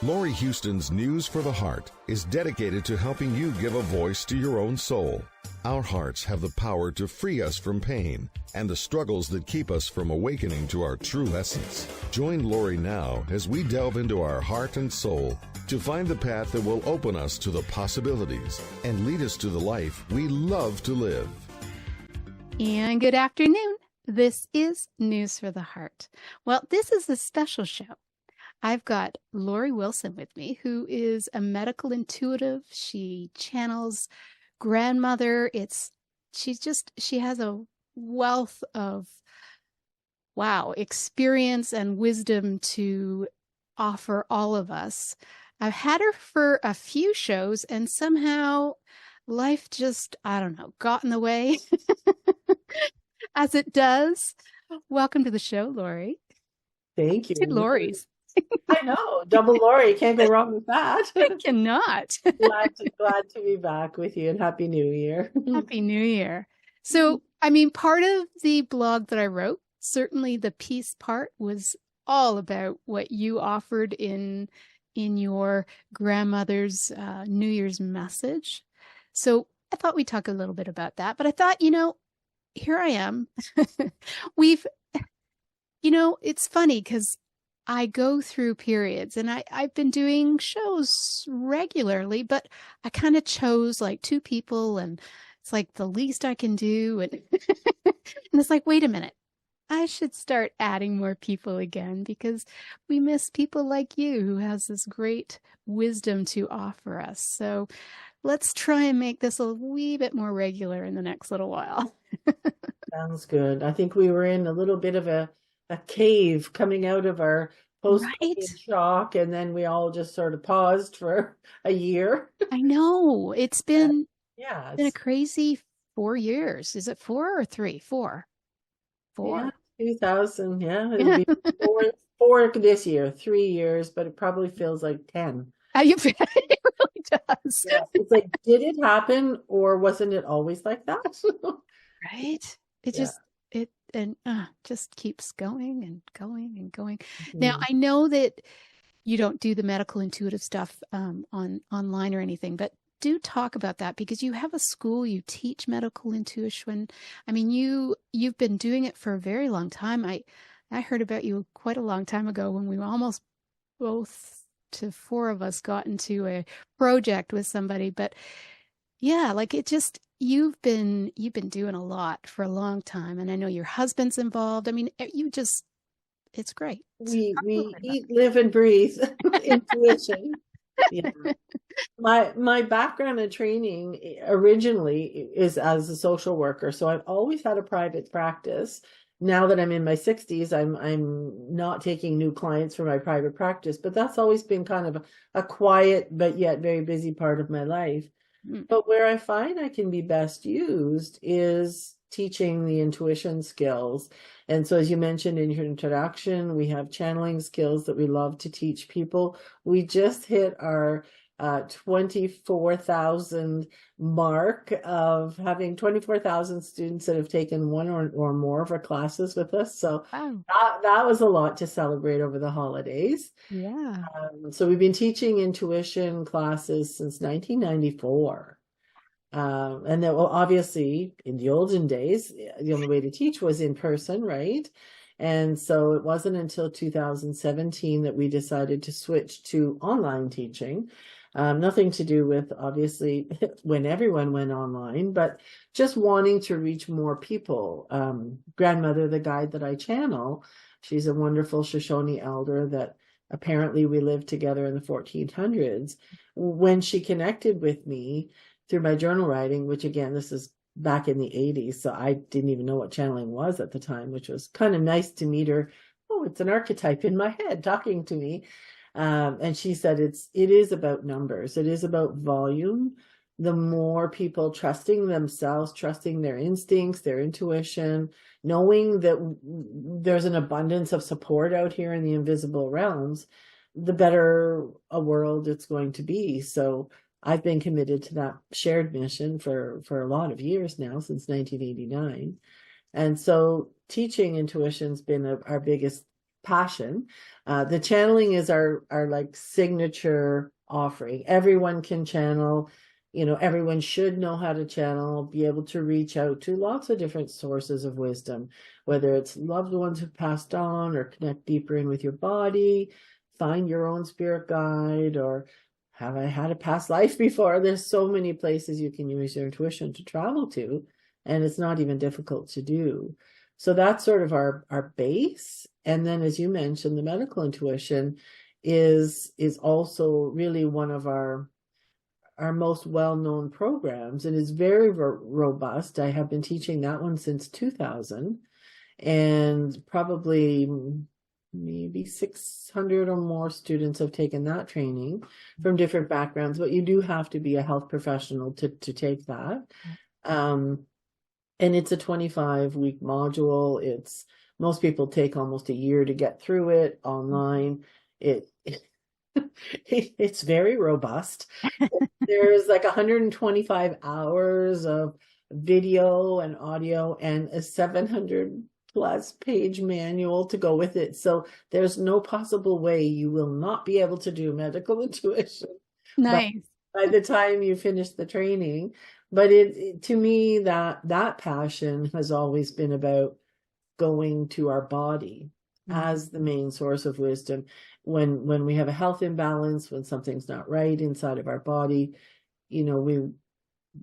Laurie Huston's News for the Heart is dedicated to helping you give a voice to your own soul. Our hearts have the power to free us from pain and the struggles that keep us from awakening to our true essence. Join Laurie now as we delve into our heart and soul to find the path that will open us to the possibilities and lead us to the life we love to live. And good afternoon. This is News for the Heart. Well, this is a special show. I've got Laurie Wilson with me, who is a medical intuitive. She channels grandmother. She has a wealth of, experience and wisdom to offer all of us. I've had her for a few shows and somehow life just, got in the way as it does. Welcome to the show, Laurie. Thank you. Two Lauries. I know, double Laurie, can't go wrong with that. I cannot. glad to be back with you, and Happy New Year. Happy New Year. So, part of the blog that I wrote, certainly the peace part, was all about what you offered in your grandmother's New Year's message. So I thought we'd talk a little bit about that, but I thought, here I am. It's funny because I go through periods, and I've been doing shows regularly, but I kind of chose like two people, and it's like the least I can do. And, and it's like, wait a minute, I should start adding more people again, because we miss people like you who has this great wisdom to offer us. So let's try and make this a wee bit more regular in the next little while. Sounds good. I think we were in a little bit of a cave coming out of our post-COVID shock, and then we all just sort of paused for a year. I know. It's been it's been a crazy 4 years. Is it 4 or 3? 4. 4. Yeah, 2000. Yeah, it'll be four this year. 3 years, but it probably feels like 10. It really does. Yeah, it's like, did it happen, or wasn't it always like that? Right. It just keeps going and going and going. Mm-hmm. Now, I know that you don't do the medical intuitive stuff online or anything, but do talk about that, because you have a school, you teach medical intuition. You've been doing it for a very long time. I heard about you quite a long time ago when we were almost both to 4 of us got into a project with somebody, but yeah, you've been doing a lot for a long time, and I know your husband's involved. It's great. We eat, live, and breathe intuition. Yeah. My background and training originally is as a social worker, so I've always had a private practice. Now that I'm in my 60s, I'm not taking new clients for my private practice, but that's always been kind of a quiet but yet very busy part of my life. But where I find I can be best used is teaching the intuition skills. And so, as you mentioned in your introduction, we have channeling skills that we love to teach people. We just hit our 24,000 mark of having 24,000 students that have taken one or more of our classes with us. So that was a lot to celebrate over the holidays. Yeah. So we've been teaching intuition classes since 1994. And then, obviously, in the olden days, the only way to teach was in person, right? And so it wasn't until 2017 that we decided to switch to online teaching. Nothing to do with, obviously, when everyone went online, but just wanting to reach more people. Grandmother, the guide that I channel, she's a wonderful Shoshone elder that apparently we lived together in the 1400s. When she connected with me through my journal writing, which again, this is back in the 80s, so I didn't even know what channeling was at the time, which was kind of nice to meet her. Oh, it's an archetype in my head talking to me. And she said it is about numbers. It is about volume. The more people trusting themselves, trusting their instincts, their intuition, knowing that there's an abundance of support out here in the invisible realms, the better a world it's going to be. So I've been committed to that shared mission for a lot of years now, since 1989. And so teaching intuition's been our biggest passion. The channeling is our like signature offering. Everyone can channel. Everyone should know how to channel, be able to reach out to lots of different sources of wisdom, whether it's loved ones who passed on, or connect deeper in with your body, find your own spirit guide, or have I had a past life before? There's so many places you can use your intuition to travel to, and it's not even difficult to do. So that's sort of our base. And then, as you mentioned, the medical intuition is also really one of our most well-known programs, and is very robust. I have been teaching that one since 2000, and probably maybe 600 or more students have taken that training from different backgrounds, but you do have to be a health professional to take that. And it's a 25-week module. Most people take almost a year to get through it online. It's very robust. There's like 125 hours of video and audio, and a 700 plus page manual to go with it. So there's no possible way you will not be able to do medical intuition Nice. by the time you finish the training. But to me, that passion has always been about going to our body as the main source of wisdom. When we have a health imbalance, when something's not right inside of our body,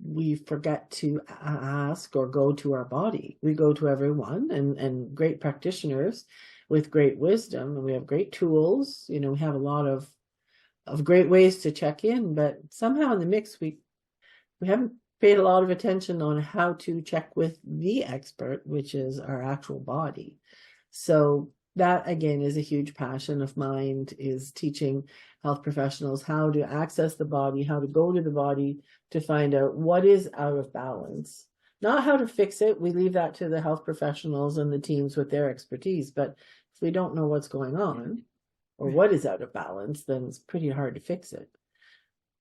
we forget to ask or go to our body. We go to everyone, and great practitioners with great wisdom, and we have great tools. We have a lot of great ways to check in, but somehow in the mix, we haven't paid a lot of attention on how to check with the expert, which is our actual body. So that, again, is a huge passion of mine, is teaching health professionals how to access the body, how to go to the body to find out what is out of balance. Not how to fix it. We leave that to the health professionals and the teams with their expertise. But if we don't know what's going on or what is out of balance, then it's pretty hard to fix it.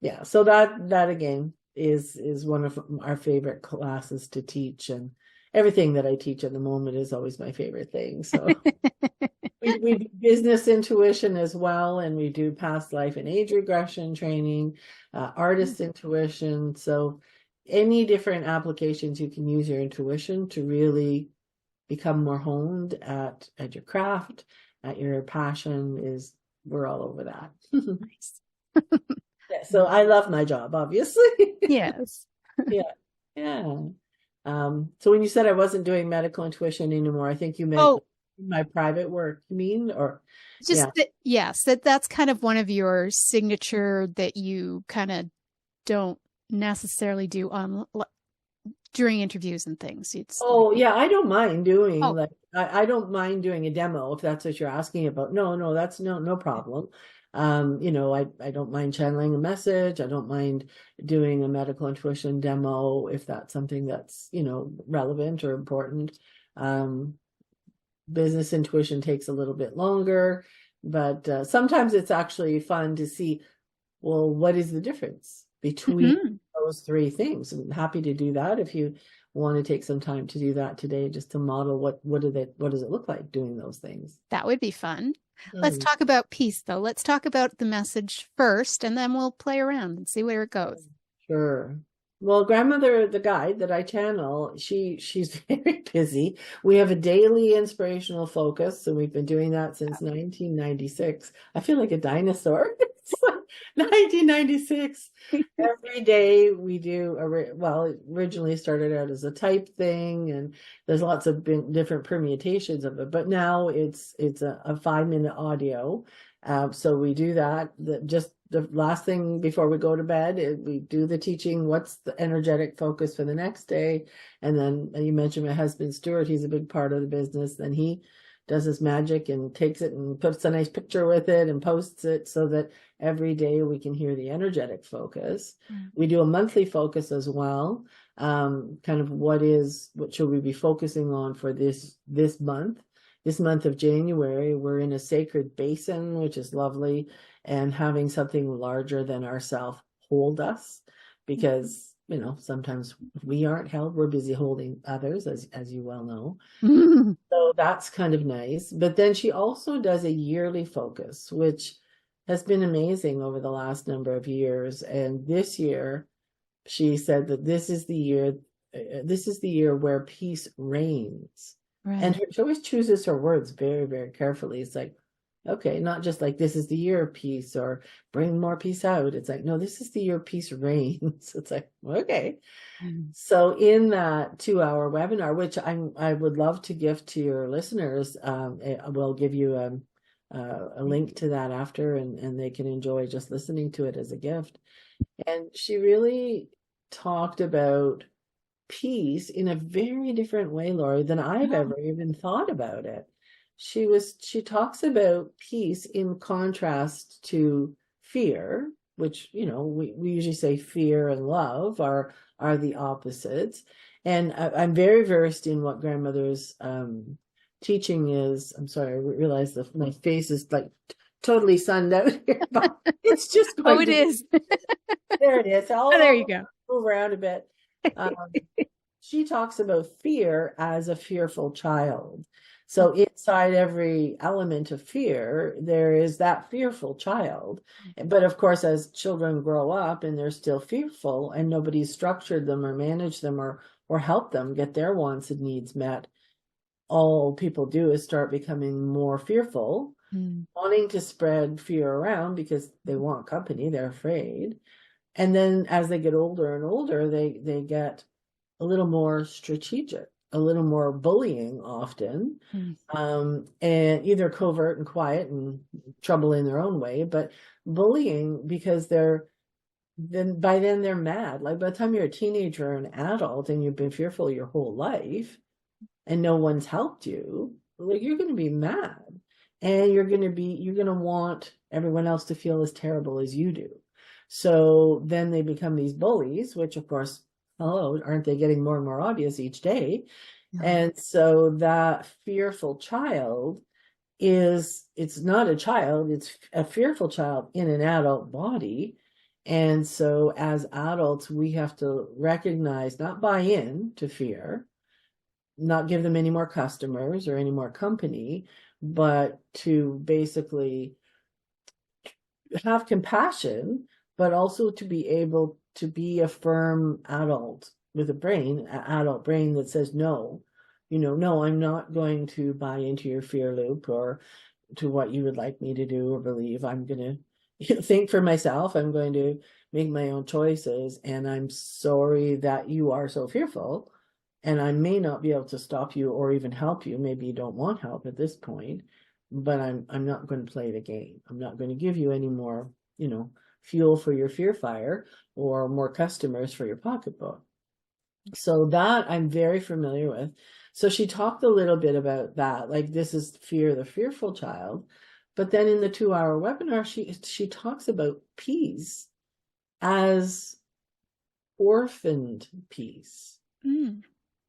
Yeah. So that again is one of our favorite classes to teach, and everything that I teach at the moment is always my favorite thing. So we do business intuition as well, and we do past life and age regression training, artist intuition. So any different applications you can use your intuition to really become more honed at your craft, at your passion, we're all over that. Nice. Yeah, so I love my job, obviously. Yes. Yeah. So when you said I wasn't doing medical intuition anymore, I think you meant my private work, you mean? Or just yes, that's kind of one of your signature that you kind of don't necessarily do on during interviews and things. Yeah, I don't mind doing I don't mind doing a demo, if that's what you're asking about. No, that's no problem. I don't mind channeling a message. I don't mind doing a medical intuition demo if that's something that's, relevant or important. Business intuition takes a little bit longer, but sometimes it's actually fun to see, well, what is the difference between those three things? I'm happy to do that if you want to take some time to do that today, just to model what does it look like doing those things. That would be fun. Let's talk about peace, though. Let's talk about the message first, and then we'll play around and see where it goes. Sure. Well, Grandmother, the guide that I channel, she's very busy. We have a daily inspirational focus, and we've been doing that since 1996. I feel like a dinosaur. It's like 1996. Every day we do it originally started out as a type thing, and there's lots of different permutations of it, but now it's a 5-minute audio. So we do that. Just the last thing before we go to bed, we do the teaching. What's the energetic focus for the next day? And then you mentioned my husband, Stuart, he's a big part of the business. Then he does his magic and takes it and puts a nice picture with it and posts it so that every day we can hear the energetic focus. We do a monthly focus as well. Kind of what should we be focusing on for this month? This month of January, we're in a sacred basin, which is lovely, and having something larger than ourselves hold us, because sometimes we aren't held, we're busy holding others, as you well know. Mm. So that's kind of nice. But then she also does a yearly focus, which has been amazing over the last number of years. And this year, she said that this is the year where peace reigns. And Right. she always chooses her words very, very carefully. It's like, okay, not just like this is the year of peace or bring more peace out. It's like, no, this is the year peace reigns. It's like, okay. Mm. So in that 2-hour webinar, which I would love to gift to your listeners, we'll give you a link to that after, and they can enjoy just listening to it as a gift. And she really talked about peace in a very different way, Laurie, than I've Oh, ever even thought about it. She talks about peace in contrast to fear, which, we usually say fear and love are the opposites. And I'm very versed in what grandmother's teaching is. I'm sorry, I realize that my face is like totally sunned out here, but it's just going it to is. there it is. Oh, there you go. Move around a bit. Um, she talks about fear as a fearful child. So inside every element of fear, there is that fearful child. But of course, as children grow up and they're still fearful and nobody's structured them or managed them or helped them get their wants and needs met, all people do is start becoming more fearful, wanting to spread fear around because they want company, they're afraid. And then as they get older and older, they get a little more strategic, a little more bullying often, and either covert and quiet and trouble in their own way, but bullying because by then they're mad. Like by the time you're a teenager or an adult and you've been fearful your whole life and no one's helped you, like you're going to be mad and you're going to want everyone else to feel as terrible as you do. So then they become these bullies, which of course, aren't they getting more and more obvious each day? Yeah. And so that fearful child it's not a child, it's a fearful child in an adult body. And so as adults, we have to recognize, not buy in to fear, not give them any more customers or any more company, but to basically have compassion, but also to be able to be a firm adult with an adult brain that says, no, no, I'm not going to buy into your fear loop or to what you would like me to do or believe. I'm going to think for myself. I'm going to make my own choices. And I'm sorry that you are so fearful. And I may not be able to stop you or even help you. Maybe you don't want help at this point, but I'm not going to play the game. I'm not going to give you any more, fuel for your fear fire or more customers for your pocketbook. So that I'm very familiar with. So she talked a little bit about that, like this is fear, the fearful child. But then in the 2-hour webinar, she talks about peace as orphaned peace.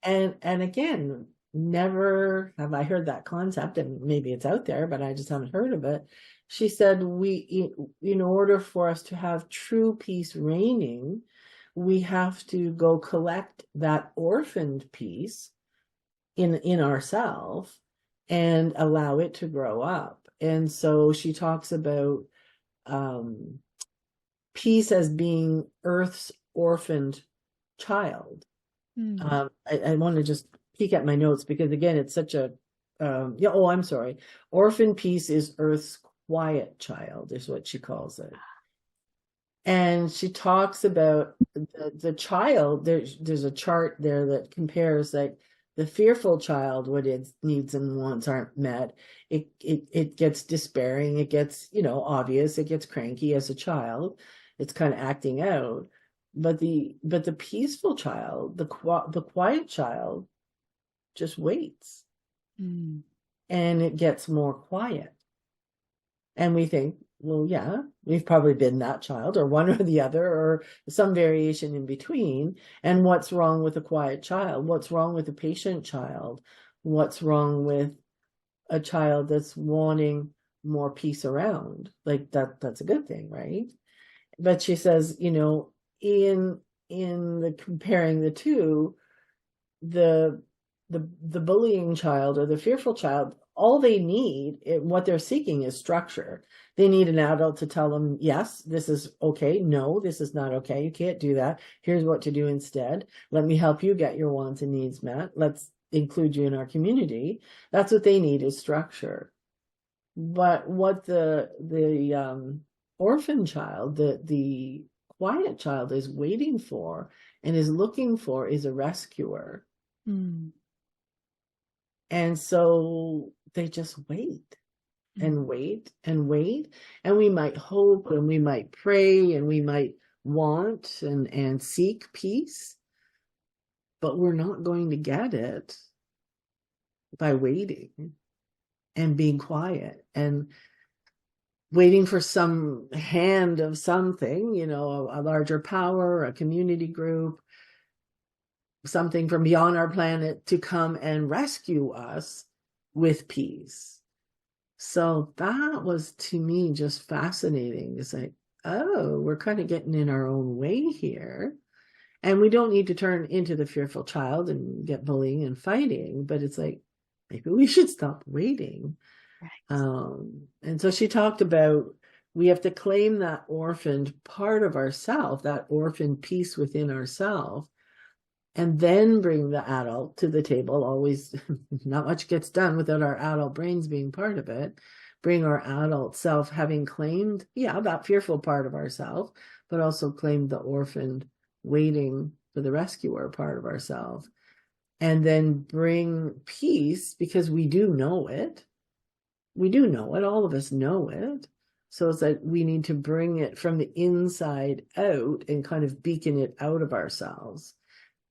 And again, never have I heard that concept, and maybe it's out there, but I just haven't heard of it. She said in order for us to have true peace reigning, we have to go collect that orphaned peace in ourselves and allow it to grow up. And so she talks about peace as being Earth's orphaned child. I want to just peek at my notes because again, it's such a I'm sorry. Orphan peace is Earth's quiet child, is what she calls it. And she talks about the child. There's a chart there that compares like the fearful child, what its needs and wants aren't met. It gets despairing. It gets obvious. It gets cranky as a child. It's kind of acting out. But the peaceful child, the quiet child, just waits, and it gets more quiet. And we think, well, yeah, we've probably been that child, or one or the other, or some variation in between. And what's wrong with a quiet child? What's wrong with a patient child? What's wrong with a child that's wanting more peace around? Like that's a good thing, right? But she says, in in the comparing the two, the bullying child or the fearful child, all they need, what they're seeking is structure. They need an adult to tell them, yes, this is okay. No, this is not okay. You can't do that. Here's what to do instead. Let me help you get your wants and needs met. Let's include you in our community. That's what they need, is structure. But what the orphan child, the quiet child, is waiting for and is looking for is a rescuer. And so they just wait and wait and wait. And we might hope and we might pray and we might want and seek peace, but we're not going to get it by waiting and being quiet and waiting for some hand of something, you know, a larger power, a community group, something from beyond our planet to come and rescue us with peace. So that was, to me, just fascinating. It's like, oh, we're kind of getting in our own way here. And we don't need to turn into the fearful child and get bullying and fighting, but it's like, maybe we should stop waiting. Right. And so she talked about, we have to claim that orphaned part of ourself, that orphaned piece within ourselves, and then bring the adult to the table. Always, not much gets done without our adult brains being part of it. Bring our adult self, having claimed, that fearful part of ourselves, but also claimed the orphaned, waiting for the rescuer part of ourselves. And then bring peace, because we do know it. We do know it. All of us know it. So it's like we need to bring it from the inside out and kind of beacon it out of ourselves.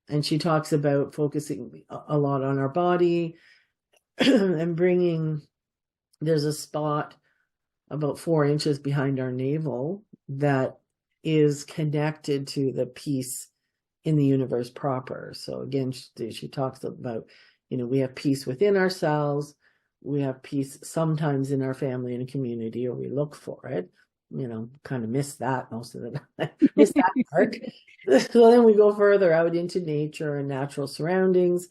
And she talks about focusing a lot on our body and bringing, there's a spot about 4 inches behind our navel that is connected to the peace in the universe proper. So again, she talks about, we have peace within ourselves. We have peace sometimes in our family and community, or we look for it. Kind of miss that most of the time. Miss that part. So then we go further out into nature and natural surroundings,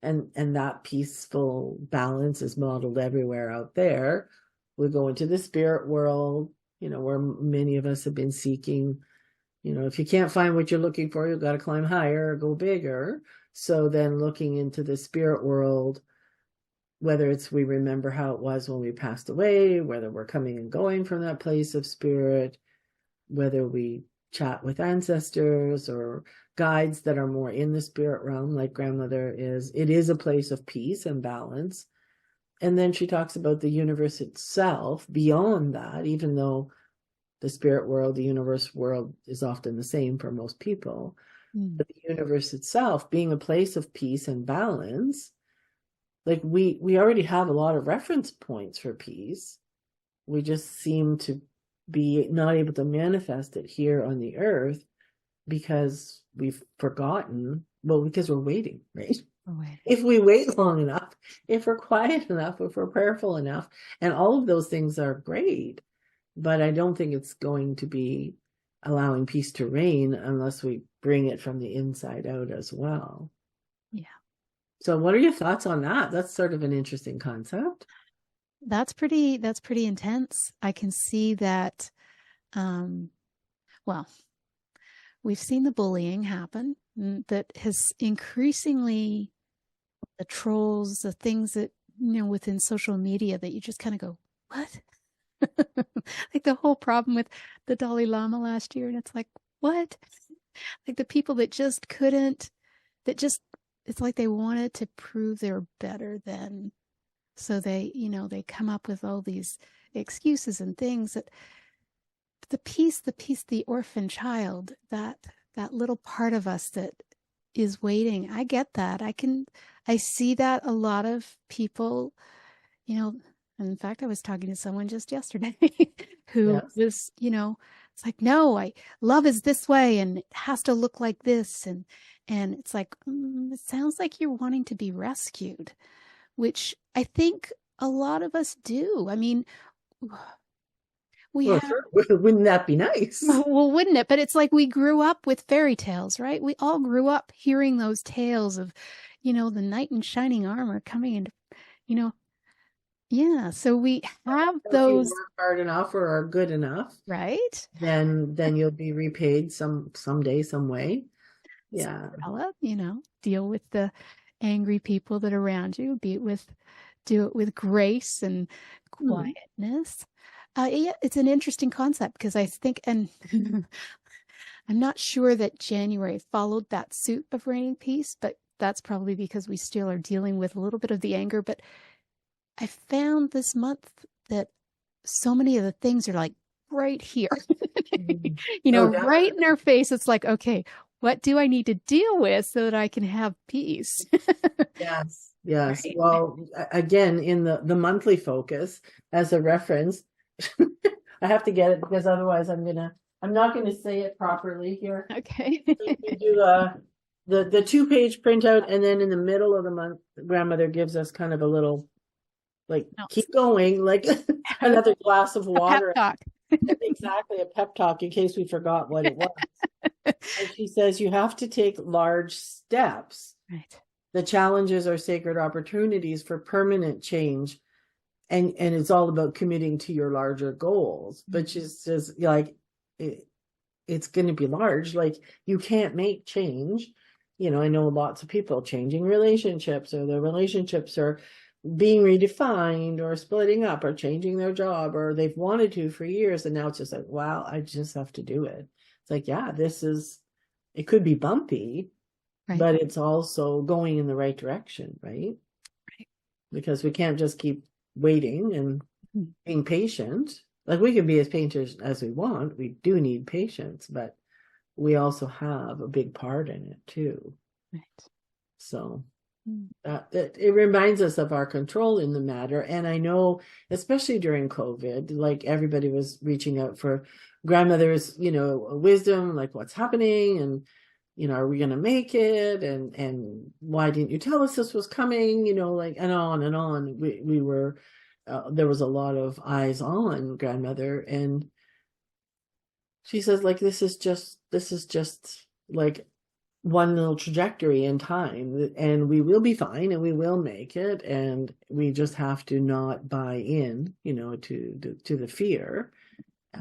and that peaceful balance is modeled everywhere out there. We go into the spirit world, where many of us have been seeking. If you can't find what you're looking for, you've got to climb higher or go bigger. So then looking into the spirit world, whether it's we remember how it was when we passed away, whether we're coming and going from that place of spirit, whether we chat with ancestors or guides that are more in the spirit realm, like grandmother is, it is a place of peace and balance. And then she talks about the universe itself beyond that, even though the spirit world, the universe world is often the same for most people, but the universe itself being a place of peace and balance. Like we already have a lot of reference points for peace. We just seem to be not able to manifest it here on the earth because we've forgotten. Well, because we're waiting, right? If we wait long enough, if we're quiet enough, if we're prayerful enough, and all of those things are great, but I don't think it's going to be allowing peace to reign unless we bring it from the inside out as well. Yeah. So what are your thoughts on that? That's sort of an interesting concept. That's pretty intense. I can see that, well, we've seen the bullying happen that has increasingly, the trolls, the things that, within social media that you just kind of go, what? Like the whole problem with the Dalai Lama last year. And it's like, what? Like the people that just couldn't, it's like they wanted to prove they were better than. So they, they come up with all these excuses and things that the orphan child, that little part of us that is waiting. I get that. I see that a lot of people, in fact, I was talking to someone just yesterday who was, it's like, no, love is this way and it has to look like this. And it's like, it sounds like you're wanting to be rescued, which I think a lot of us do. I mean, we Well, have, sure. Wouldn't that be nice? well, wouldn't it? But it's like we grew up with fairy tales, right? We all grew up hearing those tales of, the knight in shining armor coming into, you know, yeah. So we have If you those, work hard enough or are good enough, right? then you'll be repaid someday, some way. Yeah. Cinderella, deal with the angry people that are around you, do it with grace and Hmm. quietness. Yeah, it's an interesting concept because I think, and I'm not sure that January followed that suit of reigning peace, but that's probably because we still are dealing with a little bit of the anger. But I found this month that so many of the things are like right here, Mhm. Oh, right in definitely. our face. It's like, okay, what do I need to deal with so that I can have peace? Yes. Yes. Right. Well, again, in the monthly focus as a reference, I have to get it because otherwise I'm not gonna say it properly here. Okay. We do the 2-page printout, and then in the middle of the month, grandmother gives us kind of a little like No, keep going, like another glass of a pep water. talk. Exactly, a pep talk in case we forgot what it was. And she says you have to take large steps. Right. The challenges are sacred opportunities for permanent change. And it's all about committing to your larger goals. But she says, like, it's going to be large. Like, you can't make change. I know lots of people changing relationships, or their relationships are being redefined or splitting up or changing their job, or they've wanted to for years. And now it's just like, wow, I just have to do it. It's like, yeah, it could be bumpy, Right. but it's also going in the right direction, right? Right. Because we can't just keep waiting and Mhm. being patient. Like, we can be as patient as we want. We do need patience, but we also have a big part in it too. Right. So Mm. that it reminds us of our control in the matter. And I know, especially during COVID, like everybody was reaching out for grandmother's, wisdom, like what's happening, and are we going to make it? And why didn't you tell us this was coming? Like, and on and on. We were, there was a lot of eyes on grandmother, and she says, like, this is just like one little trajectory in time, and we will be fine, and we will make it, and we just have to not buy in, to the fear,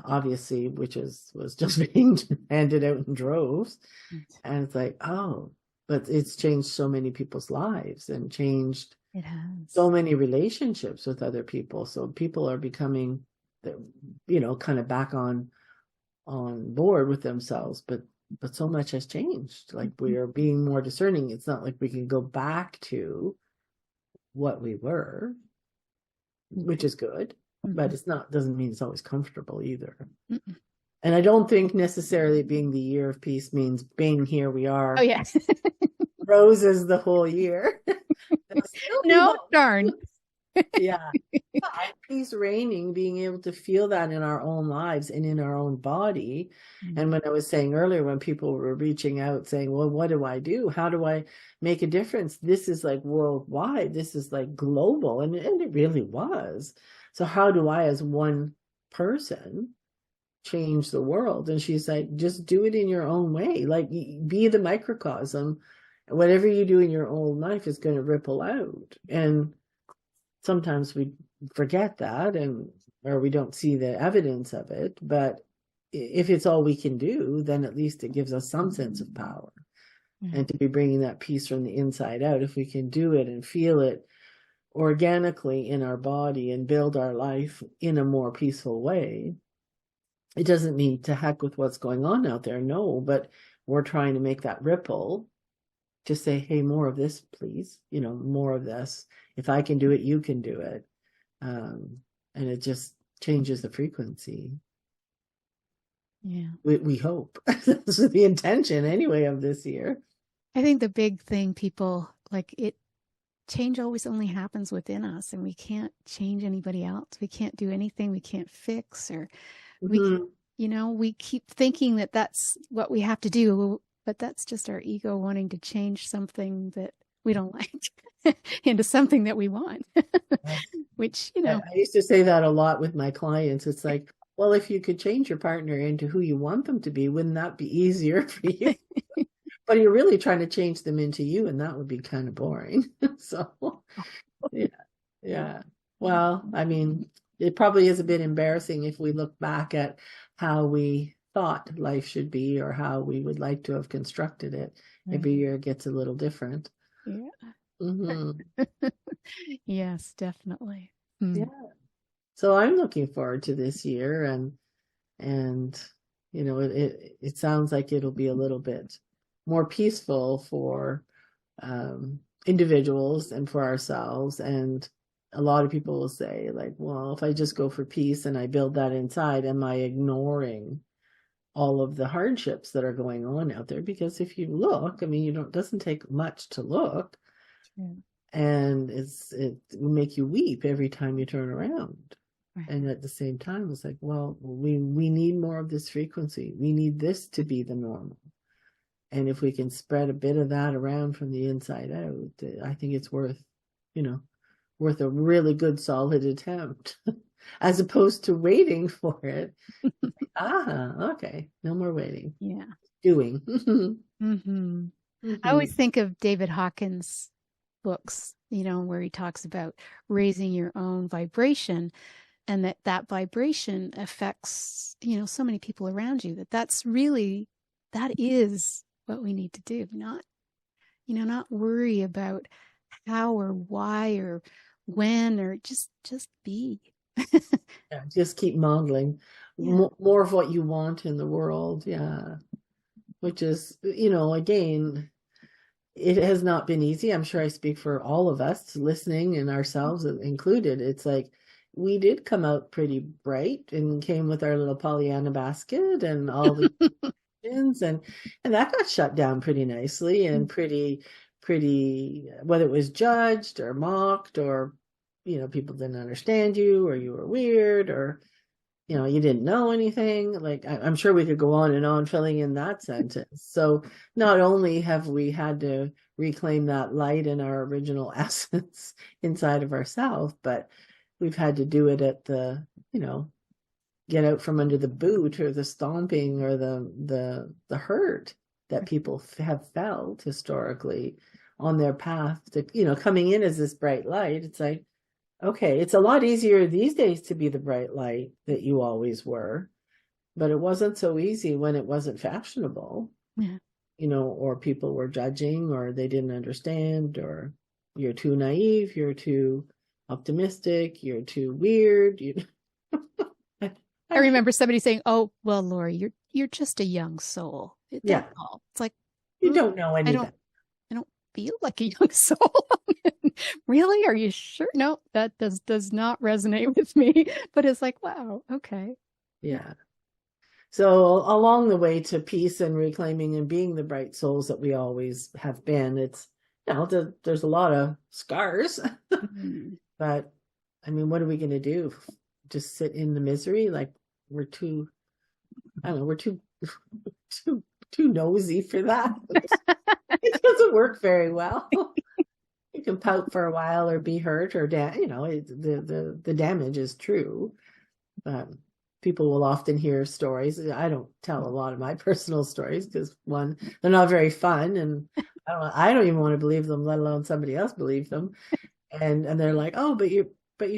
obviously, which was just being handed out in droves. Right. And it's like, oh, but it's changed so many people's lives and changed It has. so many relationships with other people. So people are becoming, kind of back on board with themselves, but so much has changed. Like, we are being more discerning. It's not like we can go back to what we were, which is good, but it's not, doesn't mean it's always comfortable either. Mm-mm. And I don't think necessarily being the year of peace means being here we are. Oh, yeah. Roses the whole year. No, darn. Yeah. Peace reigning, being able to feel that in our own lives and in our own body. And when I was saying earlier, when people were reaching out saying, well, what do I do? How do I make a difference? This is like worldwide. This is like global. And it really was. So how do I, as one person, change the world? And she's like, just do it in your own way. Like, be the microcosm. Whatever you do in your own life is going to ripple out. And sometimes we forget that, or we don't see the evidence of it. But if it's all we can do, then at least it gives us some sense of power. And to be bringing that peace from the inside out, if we can do it and feel it organically in our body and build our life in a more peaceful way. It doesn't mean to heck with what's going on out there, no, but we're trying to make that ripple to say, hey, more of this, please, more of this. If I can do it, you can do it. And it just changes the frequency. Yeah. We hope. That's the intention anyway of this year. I think the big thing, people, like, change always only happens within us, and we can't change anybody else. We can't do anything. We can't fix, or we keep thinking that that's what we have to do, but that's just our ego wanting to change something that we don't like into something that we want, which, I used to say that a lot with my clients. It's like, Well, if you could change your partner into who you want them to be, wouldn't that be easier for you? But you're really trying to change them into you, and that would be kind of boring. So, yeah, yeah. Well, I mean, it probably is a bit embarrassing if we look back at how we thought life should be or how we would like to have constructed it. Every year it gets a little different. Yeah. Hmm. Yes, definitely. Yeah. So I'm looking forward to this year, and you know, it sounds like it'll be a little bit more peaceful for individuals and for ourselves. And a lot of people will say, like, well, if I just go for peace and I build that inside, am I ignoring all of the hardships that are going on out there? Because if you look, I mean, it doesn't take much to look, and it will make you weep every time you turn around. Right. And at the same time, it's like, well, we need more of this frequency. We need this to be the normal. And if we can spread a bit of that around from the inside out, I think it's worth a really good solid attempt, as opposed to waiting for it. Okay, no more waiting. Yeah. Doing. I always think of David Hawkins' books, where he talks about raising your own vibration, and that vibration affects, so many people around you, that is what we need to do. Not worry about how or why or when, or just be. Yeah, just keep modeling more of what you want in the world. Yeah. Which is, again, it has not been easy. I'm sure I speak for all of us listening, and ourselves included. It's like, we did come out pretty bright and came with our little Pollyanna basket and all the and that got shut down pretty nicely, and pretty, whether it was judged or mocked, or, people didn't understand you, or you were weird, or, you didn't know anything. Like, I'm sure we could go on and on filling in that sentence. So not only have we had to reclaim that light and our original essence inside of ourselves, but we've had to do it at the, get out from under the boot, or the stomping, or the hurt that people have felt historically on their path to, coming in as this bright light. It's like, okay, it's a lot easier these days to be the bright light that you always were, but it wasn't so easy when it wasn't fashionable, or people were judging, or they didn't understand, or you're too naive, you're too optimistic, you're too weird. I remember somebody saying, "Oh, well, Laurie, you're just a young soul." That's all. It's like, you don't know anything. I don't feel like a young soul. Really? Are you sure? No, that does not resonate with me. But it's like, wow, okay. Yeah. So along the way to peace and reclaiming and being the bright souls that we always have been, it's, there's a lot of scars. But I mean, what are we going to do? Just sit in the misery? Like, we're too nosy for that. It doesn't work very well. You can pout for a while, or be hurt, or the damage is true. People will often hear stories. I don't tell a lot of my personal stories because, one, they're not very fun, and I don't even want to believe them, let alone somebody else believe them. And they're like, oh, but you're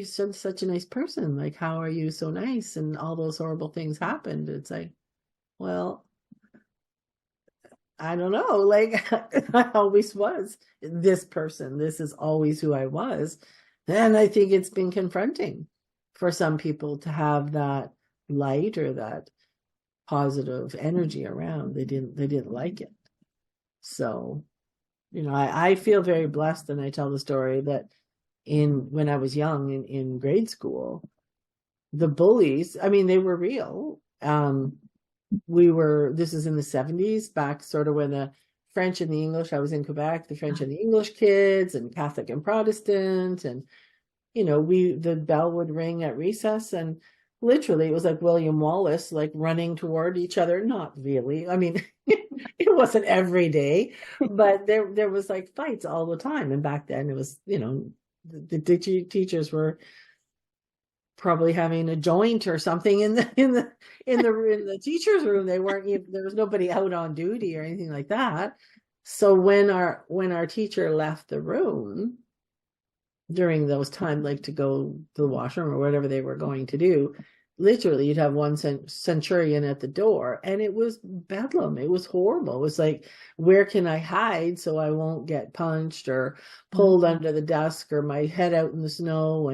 such a nice person. Like, how are you so nice? And all those horrible things happened. It's like, well, I don't know. Like, I always was this person. This is always who I was. And I think it's been confronting for some people to have that light or that positive energy around. They didn't like it. So, I feel very blessed, and I tell the story that when I was young in grade school, the bullies, I mean, they were real. This is in the 70s, back sort of when the French and the English, I was in Quebec, the French and the English kids, and Catholic and Protestant, and, the bell would ring at recess, and literally it was like William Wallace, like running toward each other. Not really. I mean, it wasn't every day, but there was like fights all the time. And back then it was, the teachers were probably having a joint or something in the teacher's room. They weren't, there was nobody out on duty or anything like that. So when our teacher left the room during those times, like to go to the washroom or whatever they were going to do, literally you'd have one centurion at the door, and it was bedlam. It was horrible. It was like, where can I hide so I won't get punched or pulled under the desk or my head out in the snow?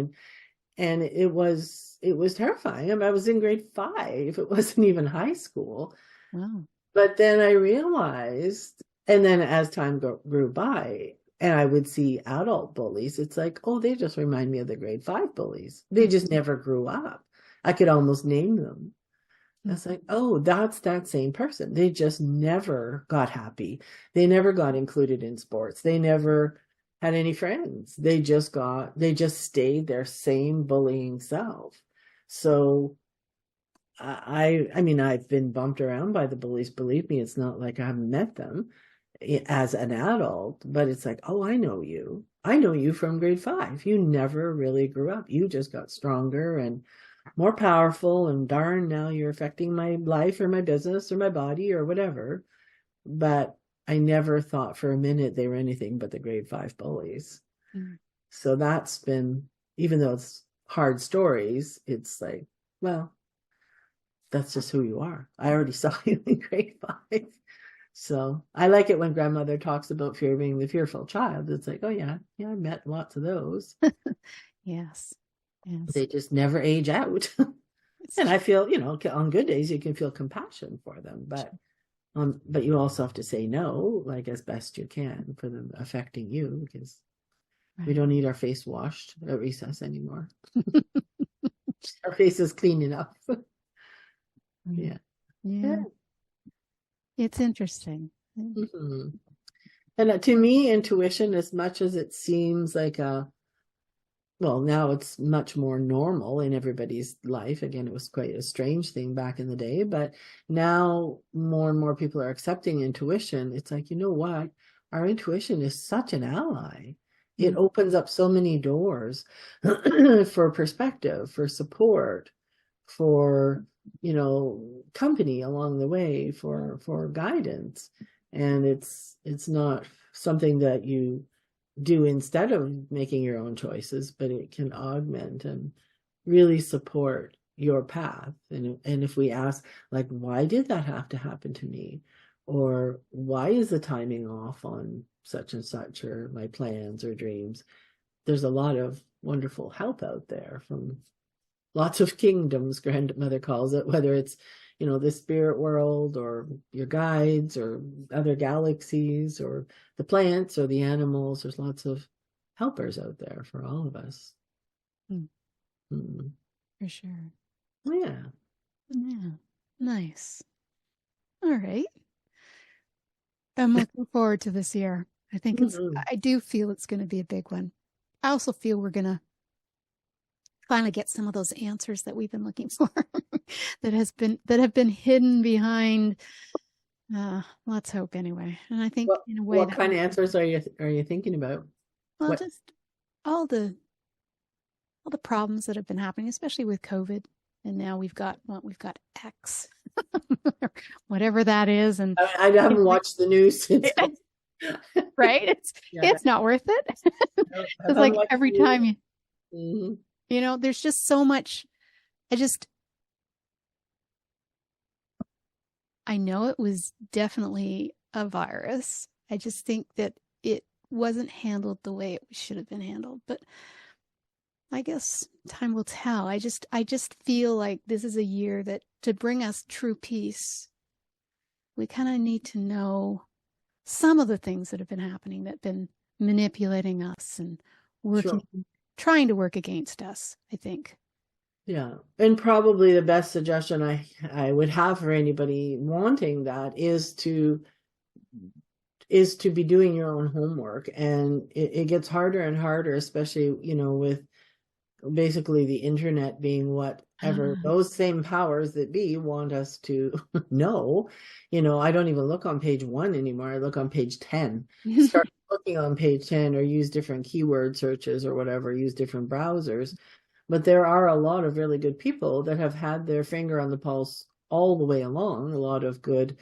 And it was terrifying. I mean, I was in grade 5. It wasn't even high school. Wow. But then I realized, and then as time grew by, and I would see adult bullies, it's like, oh, they just remind me of the grade 5 bullies. They just never grew up. I could almost name them. It's like, oh, that's that same person. They just never got happy. They never got included in sports. They never had any friends. They just stayed their same bullying self. So I mean, I've been bumped around by the bullies. Believe me, it's not like I haven't met them as an adult, but it's like, oh, I know you. I know you from grade 5. You never really grew up. You just got stronger and more powerful, and darn, now you're affecting my life or my business or my body or whatever. But I never thought for a minute they were anything but the grade 5 bullies. So that's been, even though it's hard stories, it's like, well, that's just who you are. I already saw you in grade 5. So I like it when grandmother talks about fear being the fearful child. It's like, oh yeah, I met lots of those. Yes. They just never age out. And I feel, on good days you can feel compassion for them, but you also have to say no, like as best you can, for them affecting you, because we don't need our face washed at recess anymore. Our face is clean enough. Yeah. It's interesting. Mm-hmm. And to me, intuition, as much as it seems like well, now it's much more normal in everybody's life. Again, it was quite a strange thing back in the day, but now more and more people are accepting intuition. It's like, you know what? Our intuition is such an ally. It opens up so many doors for perspective, for support, for, company along the way, for guidance. And it's not something that you do instead of making your own choices, but it can augment and really support your path. And if we ask, like, why did that have to happen to me? Or why is the timing off on such and such, or my plans or dreams? There's a lot of wonderful help out there from lots of kingdoms, grandmother calls it, whether it's, the spirit world or your guides or other galaxies or the plants or the animals. There's lots of helpers out there for all of us. For sure. Yeah. Nice. All right. I'm looking forward to this year. I think I do feel it's going to be a big one. I also feel we're going to finally get some of those answers that we've been looking for that have been hidden behind, let's hope anyway. And I think in a way, what kind of answers are you thinking about? Well, just all the problems that have been happening, especially with COVID. And now we've got X, whatever that is. And I haven't watched the news since. Right? It's not worth it. It's like every time there's just so much. I know it was definitely a virus. I just think that it wasn't handled the way it should have been handled. But I guess time will tell. I just feel like this is a year that, to bring us true peace, we kind of need to know some of the things that have been happening, that have been manipulating us and trying to work against us, I think. Yeah. And probably the best suggestion I would have for anybody wanting that is to be doing your own homework. And it gets harder and harder, especially, with basically the internet being whatever those same powers that be want us to know. I don't even look on page 1 anymore. I look on page 10. Start looking on page 10, or use different keyword searches or whatever, use different browsers. But there are a lot of really good people that have had their finger on the pulse all the way along. A lot of good,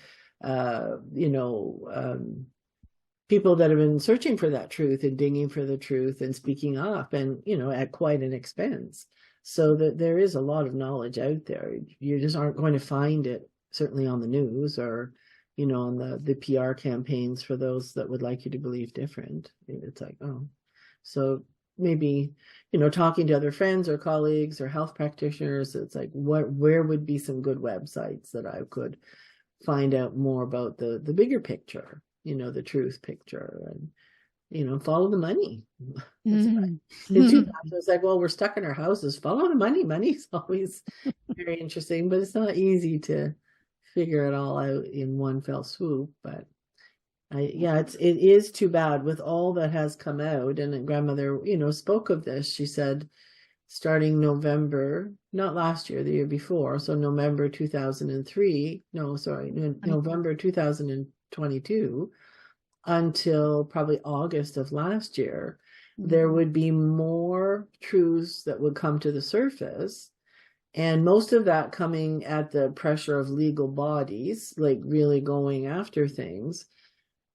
people that have been searching for that truth and digging for the truth and speaking up, and at quite an expense. So that there is a lot of knowledge out there. You just aren't going to find it certainly on the news or on the PR campaigns for those that would like you to believe different. It's like, oh, so maybe talking to other friends or colleagues or health practitioners, it's like, where would be some good websites that I could find out more about the bigger picture, the truth picture, and follow the money. Mhm. It's like, well, we're stuck in our houses, follow the money. Money's always very interesting, but it's not easy to figure it all out in one fell swoop. But it is too bad with all that has come out. And grandmother, spoke of this. She said, starting November, not last year, the year before, so November 2003, November 2022, until probably August of last year, there would be more truths that would come to the surface. And most of that coming at the pressure of legal bodies, like really going after things.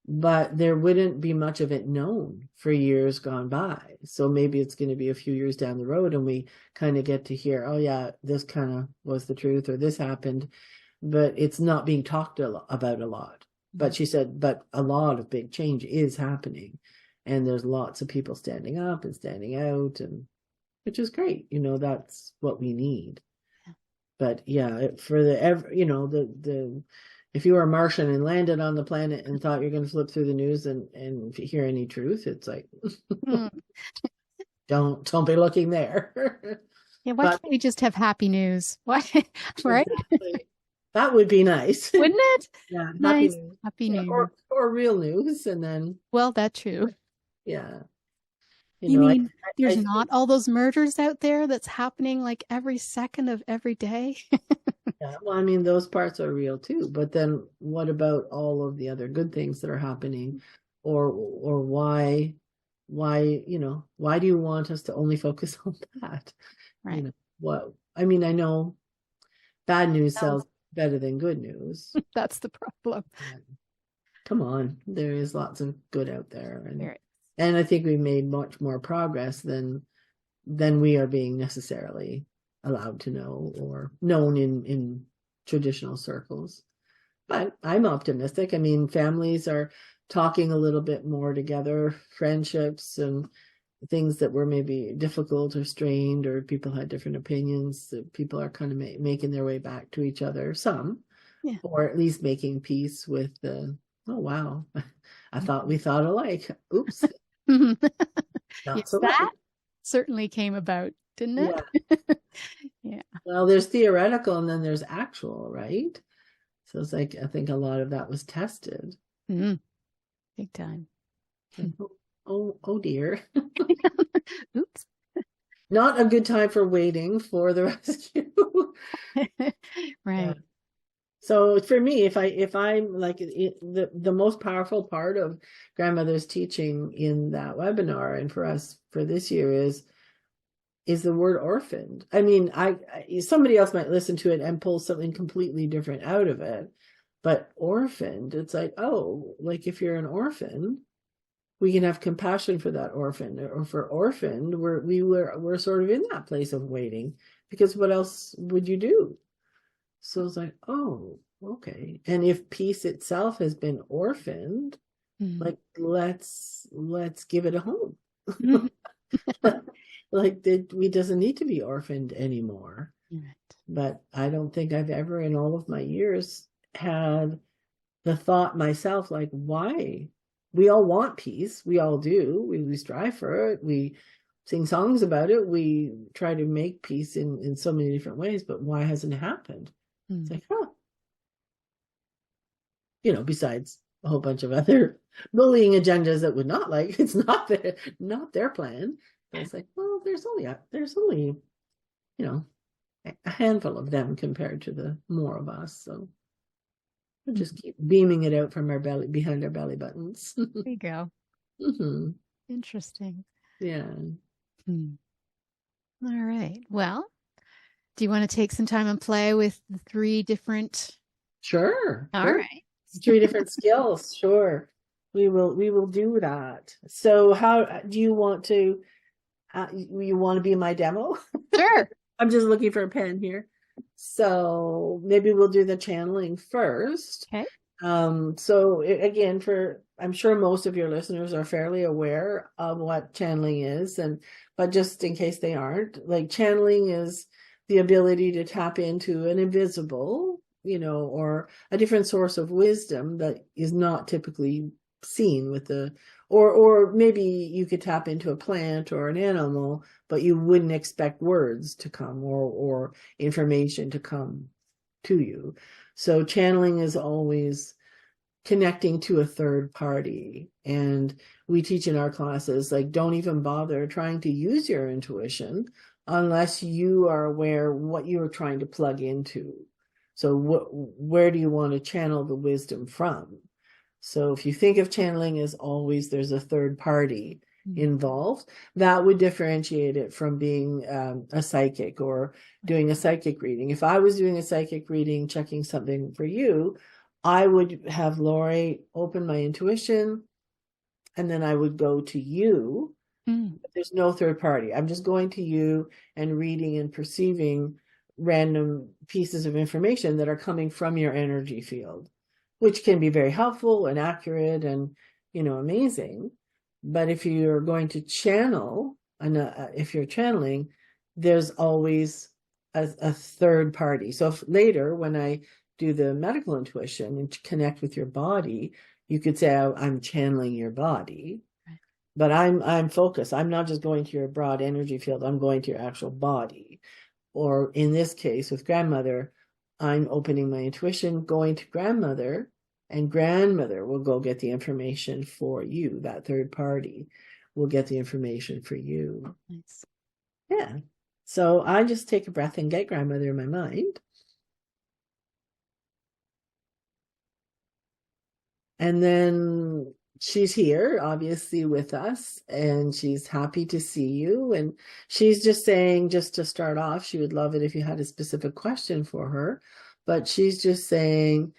But there wouldn't be much of it known for years gone by. So maybe it's going to be a few years down the road and we kind of get to hear, oh yeah, this kind of was the truth, or this happened, but it's not being talked about a lot. But she said, but a lot of big change is happening, and there's lots of people standing up and standing out, and which is great. That's what we need. But yeah, for if you were a Martian and landed on the planet and thought you're going to flip through the news and hear any truth, it's like, don't be looking there. Yeah, why can't we just have happy news? What? Right? Exactly. That would be nice. Wouldn't it? Yeah, nice. Happy news. Or real news, and then. Well, that's true. Yeah. You mean there's not all those murders out there that's happening like every second of every day? Yeah, well, I mean, those parts are real too. But then what about all of the other good things that are happening? Or why do you want us to only focus on that? Right. I know bad news sells better than good news. That's the problem. Come on, there is lots of good out there, and I think we've made much more progress than we are being necessarily allowed to know or known in traditional circles. But I'm optimistic. I mean, families are talking a little bit more together, friendships and things that were maybe difficult or strained, or people had different opinions, that people are kind of making their way back to each other, or at least making peace with oh wow, I thought we thought alike. Oops. Not so that much. Certainly came about, didn't it? Yeah. Yeah. Well, there's theoretical and then there's actual, right? So it's like, I think a lot of that was tested. Big time. Oh dear. Oops. Not a good time for waiting for the rescue. Right. Yeah. So for me, if I'm like the most powerful part of grandmother's teaching in that webinar, and for us for this year is the word orphaned. I mean, somebody else might listen to it and pull something completely different out of it, but orphaned, it's like, oh, like if you're an orphan, we can have compassion for that orphan, or for orphaned, we're sort of in that place of waiting, because what else would you do? So it's like, oh, okay. And if peace itself has been orphaned, like let's give it a home. Like we doesn't need to be orphaned anymore. Right. But I don't think I've ever in all of my years had the thought myself, like, why? We all want peace. We all do. We strive for it. We sing songs about it. We try to make peace in so many different ways, but why hasn't it happened? It's like, besides a whole bunch of other bullying agendas that would not like, it's not their plan. But it's like, well, there's only a handful of them compared to the more of us. So we'll just keep beaming it out from our belly, behind our belly buttons. There you go. Mm-hmm. Interesting. Yeah. All right. Well, do you want to take some time and play with the 3 different? Sure, All sure. right. 3 different skills. Sure. We will do that. So how do you want to you want to be my demo? Sure. I'm just looking for a pen here. So maybe we'll do the channeling first. Okay. So again, I'm sure most of your listeners are fairly aware of what channeling is, but just in case they aren't, like channeling is the ability to tap into an invisible, or a different source of wisdom that is not typically seen with or maybe you could tap into a plant or an animal, but you wouldn't expect words to come or information to come to you. So channeling is always connecting to a third party. And we teach in our classes, like, don't even bother trying to use your intuition unless you are aware what you're trying to plug into. So where do you want to channel the wisdom from? So if you think of channeling as always there's a third party involved, that would differentiate it from being a psychic or doing a psychic reading. If I was doing a psychic reading, checking something for you, I would have Laurie open my intuition, and then I would go to you. There's no third party. I'm just going to you and reading and perceiving random pieces of information that are coming from your energy field, which can be very helpful and accurate and, amazing. But if you're going to channel, and if you're channeling, there's always a third party. So if later, when I do the medical intuition and connect with your body, you could say, I'm channeling your body. Right. But I'm focused. I'm not just going to your broad energy field. I'm going to your actual body. Or in this case with grandmother, I'm opening my intuition, going to grandmother, and grandmother will go get the information for you. That third party will get the information for you. Nice. Yeah. So I just take a breath and get grandmother in my mind. And then she's here, obviously, with us, and she's happy to see you. And she's just saying, just to start off, she would love it if you had a specific question for her. But she's just saying,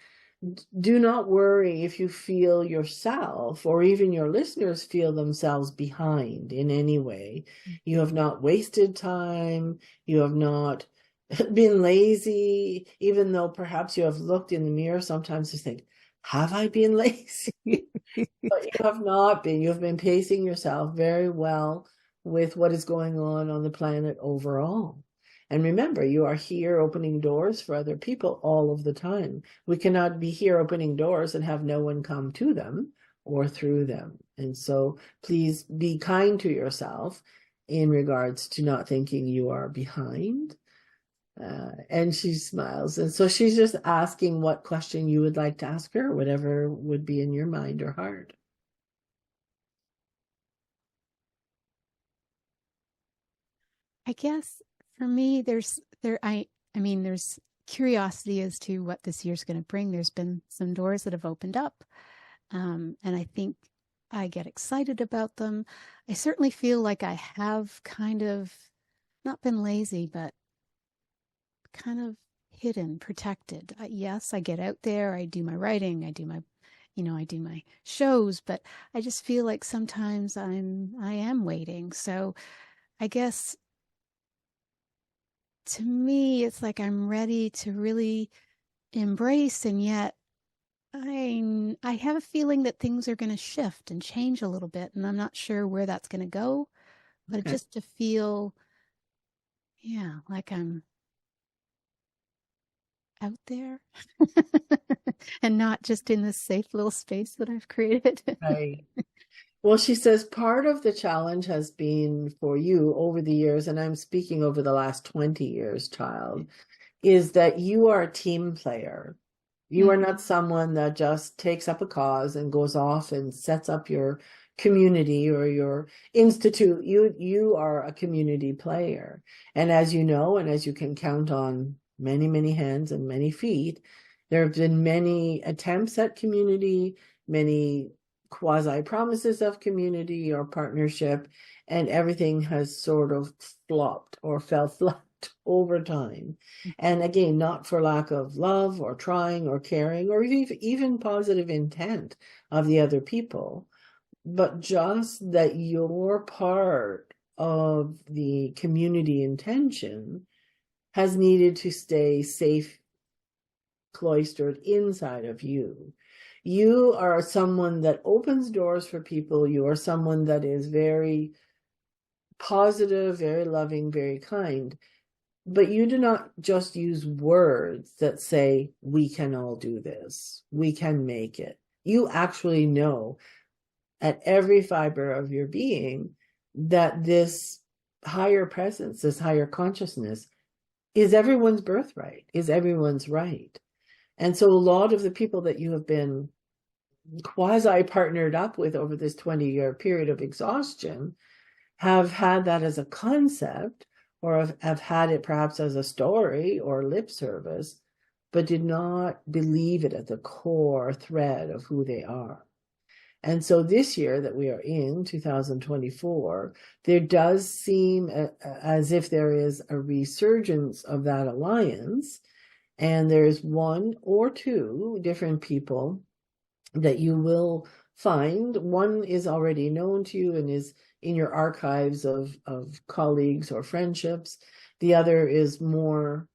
do not worry if you feel yourself or even your listeners feel themselves behind in any way. You have not wasted time. You have not been lazy, even though perhaps you have looked in the mirror sometimes to think, have I been lazy? But you have not been. You have been pacing yourself very well with what is going on the planet overall. And remember, you are here opening doors for other people all of the time. We cannot be here opening doors and have no one come to them or through them. And so please be kind to yourself in regards to not thinking you are behind. And she smiles. And so she's just asking what question you would like to ask her, whatever would be in your mind or heart. I guess for me, there's curiosity as to what this year's going to bring. There's been some doors that have opened up. And I think I get excited about them. I certainly feel like I have kind of not been lazy, but kind of hidden, protected. Yes, I get out there, I do my writing, I do my shows, but I just feel like sometimes I am waiting. So I guess to me, it's like I'm ready to really embrace, and yet I have a feeling that things are going to shift and change a little bit, and I'm not sure where that's going to go, but Okay. just to feel, like I'm out there and not just in this safe little space that I've created. Right. Well, she says part of the challenge has been for you over the years, and I'm speaking over the last 20 years, child, is that you are a team player. You are not someone that just takes up a cause and goes off and sets up your community or your institute. You are a community player. And as you know, and as you can count on many, many hands and many feet, there have been many attempts at community, many quasi promises of community or partnership, and everything has sort of flopped or fell flat over time. And again, not for lack of love or trying or caring or even positive intent of the other people, but just that your part of the community intention has needed to stay safe, cloistered inside of you. You are someone that opens doors for people. You are someone that is very positive, very loving, very kind. But you do not just use words that say, we can all do this, we can make it. You actually know at every fiber of your being that this higher presence, this higher consciousness is everyone's birthright, is everyone's right. And so a lot of the people that you have been quasi partnered up with over this 20-year period of exhaustion have had that as a concept, or have had it perhaps as a story or lip service, but did not believe it at the core thread of who they are. And so this year that we are in, 2024, there does seem as if there is a resurgence of that alliance, and there's one or two different people that you will find. One is already known to you and is in your archives of colleagues or friendships. The other is more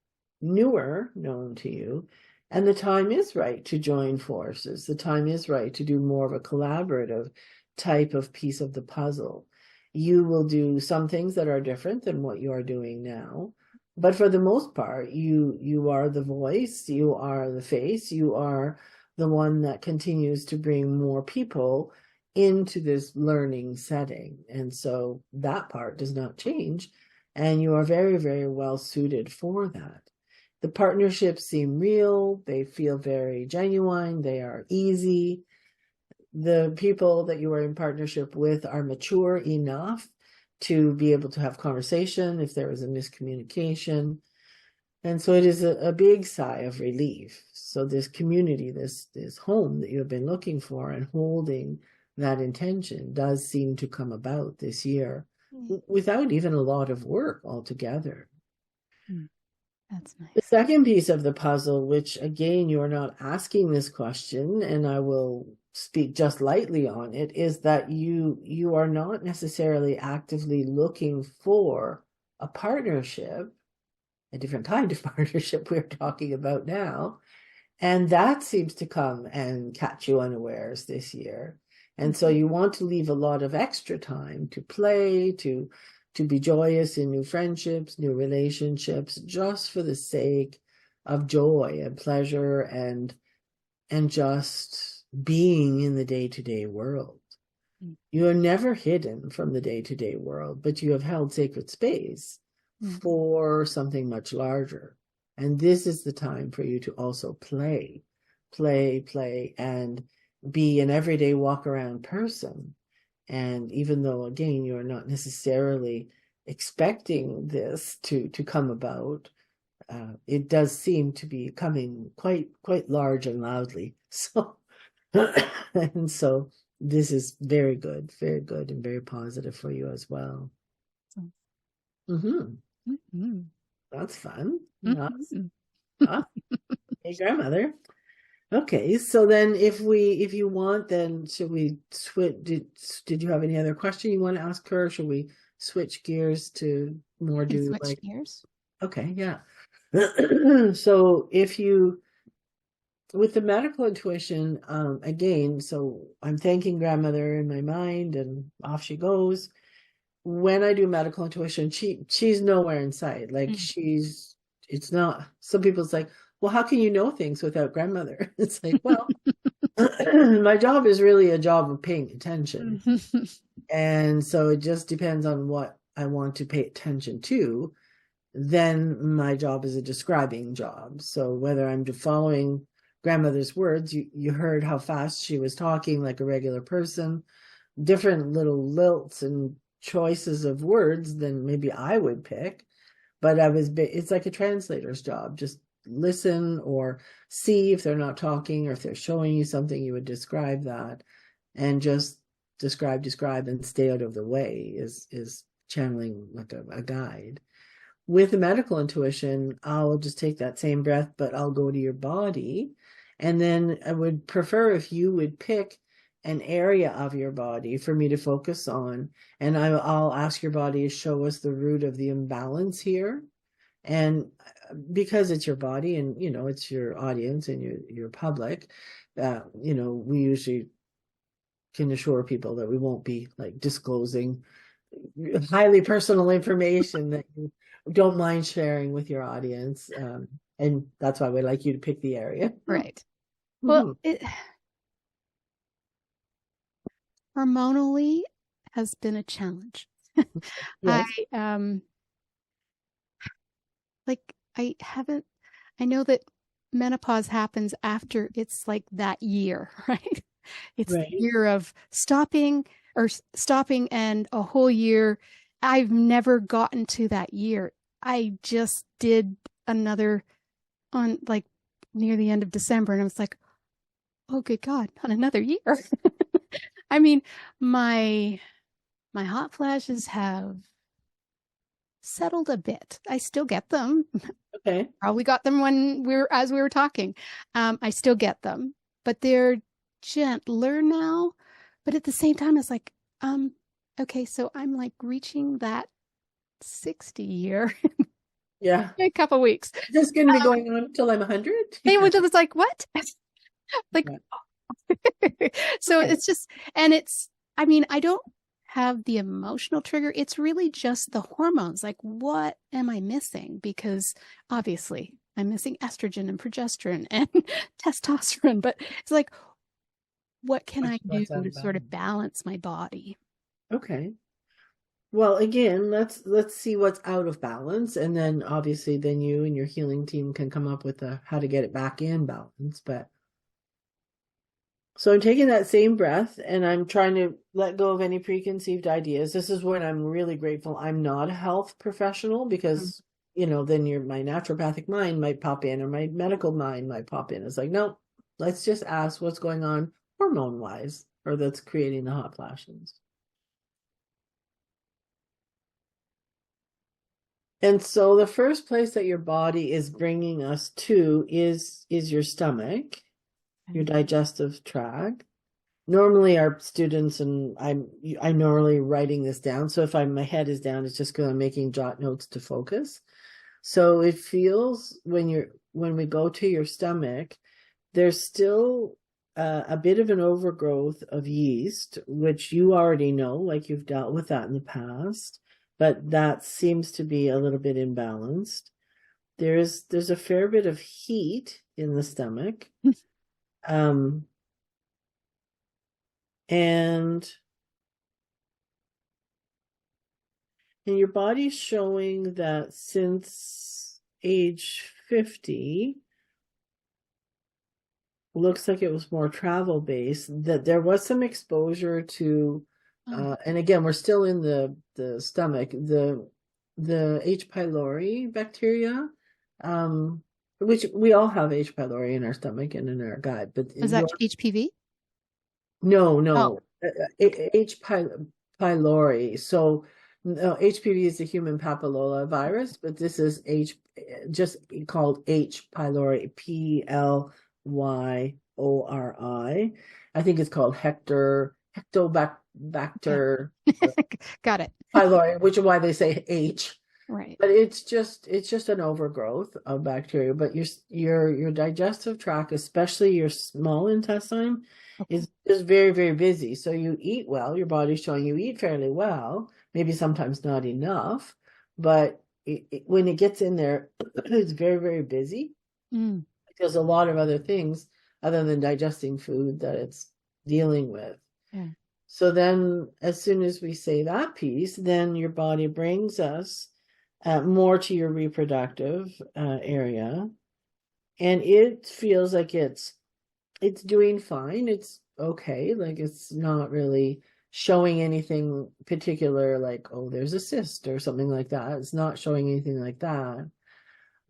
newer known to you. And the time is right to join forces. The time is right to do more of a collaborative type of piece of the puzzle. You will do some things that are different than what you are doing now. But for the most part, you are the voice, you are the face, you are the one that continues to bring more people into this learning setting. And so that part does not change. And you are very, very well suited for that. The partnerships seem real. They feel very genuine. They are easy. The people that you are in partnership with are mature enough to be able to have conversation if there is a miscommunication. And so it is a big sigh of relief. So this community, this home that you have been looking for and holding that intention does seem to come about this year without even a lot of work altogether. That's nice. The second piece of the puzzle, which again, you're not asking this question, and I will speak just lightly on it, is that you are not necessarily actively looking for a partnership, a different kind of partnership we're talking about now. And that seems to come and catch you unawares this year. And so you want to leave a lot of extra time to play, to be joyous in new friendships, new relationships, just for the sake of joy and pleasure and just being in the day-to-day world. You are never hidden from the day-to-day world, but you have held sacred space for something much larger. And this is the time for you to also play, and be an everyday walk-around person. And even though, again, you're not necessarily expecting this to come about, it does seem to be coming quite large and loudly. So, and so this is very good, and very positive for you as well. That's fun. Hey, grandmother. Okay, so then if you want, then should we switch? Did you have any other question you want to ask her? Should we switch gears to more Switch gears? Okay, yeah. So with the medical intuition, again, so I'm thanking grandmother in my mind and off she goes. When I do medical intuition, she's nowhere in sight. Like it's not, some people's like, well, how can you know things without grandmother? It's like, well, my job is really a job of paying attention. And so it just depends on what I want to pay attention to. Then my job is a describing job. So whether I'm following grandmother's words, you heard how fast she was talking like a regular person, different little lilts and choices of words than maybe I would pick. But it's like a translator's job. Just listen or see if they're not talking, or if they're showing you something, you would describe that. and just describe, and stay out of the way is channeling like a guide. With the medical intuition, I'll just take that same breath, but I'll go to your body. And then I would prefer if you would pick an area of your body for me to focus on. And I'll ask your body to show us the root of the imbalance here. And because it's your body and, you know, it's your audience and your public, you know, we usually can assure people that we won't be like disclosing highly personal information that you don't mind sharing with your audience. And that's why we like you to pick the area. Right. Well, it hormonally has been a challenge. Yes. I know that menopause happens after it's like that year, right? It's Right. the year of stopping and a whole year. I've never gotten to that year. I just did another on like near the end of December, and I was like, oh, good God, not another year. I mean, my hot flashes have settled a bit. I still get them. Okay. Probably got them as we were talking. I still get them, but they're gentler now. But at the same time, it's like, okay, so I'm like reaching that 60 year Yeah. in a couple of weeks. This is going to be going on until I'm 100. It was like, what? Like, so Okay. it's just, and it's, I mean, I don't have the emotional trigger. It's really just the hormones. Like, what am I missing? Because obviously I'm missing estrogen and progesterone and testosterone, but it's like, what can I do to sort of balance my body? Okay. Well, again, let's see what's out of balance, and then obviously then you and your healing team can come up with how to get it back in balance. But so I'm taking that same breath and I'm trying to let go of any preconceived ideas. This is when I'm really grateful I'm not a health professional, because you know, then my naturopathic mind might pop in or my medical mind might pop in. It's like, no, let's just ask what's going on hormone wise, or that's creating the hot flashes. And so the first place that your body is bringing us to is your stomach, your digestive tract. Normally our students, and I'm normally writing this down. So if my head is down, it's just because I'm making jot notes to focus. So it feels when we go to your stomach, there's still a bit of an overgrowth of yeast, which you already know, like you've dealt with that in the past. But that seems to be a little bit imbalanced. There's a fair bit of heat in the stomach. And your body's showing that since age 50, looks like it was more travel based, that there was some exposure to and again, we're still in the stomach, the H. pylori bacteria, which we all have H. pylori in our stomach and in our gut. But is that HPV? No. H. pylori. So no, HPV is the human papilloma virus, but this is just called H. pylori, Plyyori. I think it's called Hektobacter. Got it. Pylori, which is why they say H. Right. But it's just an overgrowth of bacteria. But your digestive tract, especially your small intestine, is very, very busy. So you eat well. Your body's showing you eat fairly well. Maybe sometimes not enough, but when it gets in there, it's very, very busy. There's a lot of other things other than digesting food that it's dealing with. Yeah. So then as soon as we say that piece, then your body brings us more to your reproductive area. And it feels like it's doing fine. It's okay. Like it's not really showing anything particular, like, oh, there's a cyst or something like that. It's not showing anything like that.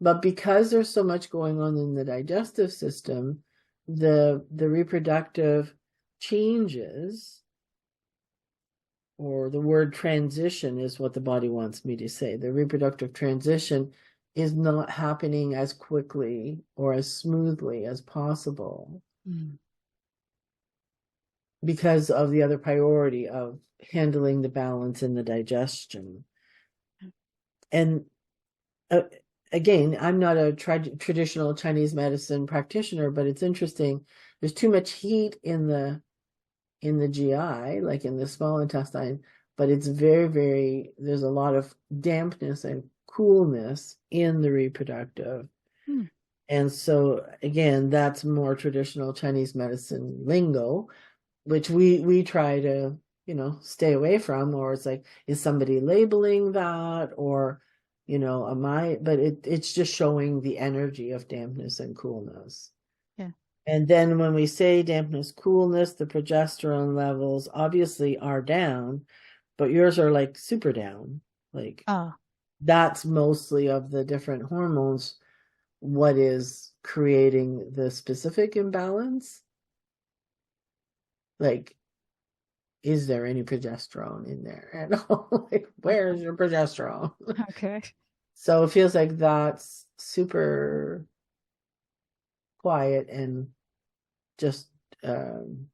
But because there's so much going on in the digestive system, the reproductive changes, or the word transition is what the body wants me to say. The reproductive transition is not happening as quickly or as smoothly as possible because of the other priority of handling the balance in the digestion. And again, I'm not a traditional Chinese medicine practitioner, but it's interesting. There's too much heat in the GI, like in the small intestine, but it's there's a lot of dampness and coolness in the reproductive. And so again, that's more traditional Chinese medicine lingo, which we try to, stay away from, or it's like, is somebody labeling that, or, but it's just showing the energy of dampness and coolness. Yeah. And then when we say dampness, coolness, the progesterone levels obviously are down, but yours are like super down. Like that's mostly of the different hormones, what is creating the specific imbalance. Like, is there any progesterone in there at all? Like, where's your progesterone? Okay. So it feels like that's super quiet and just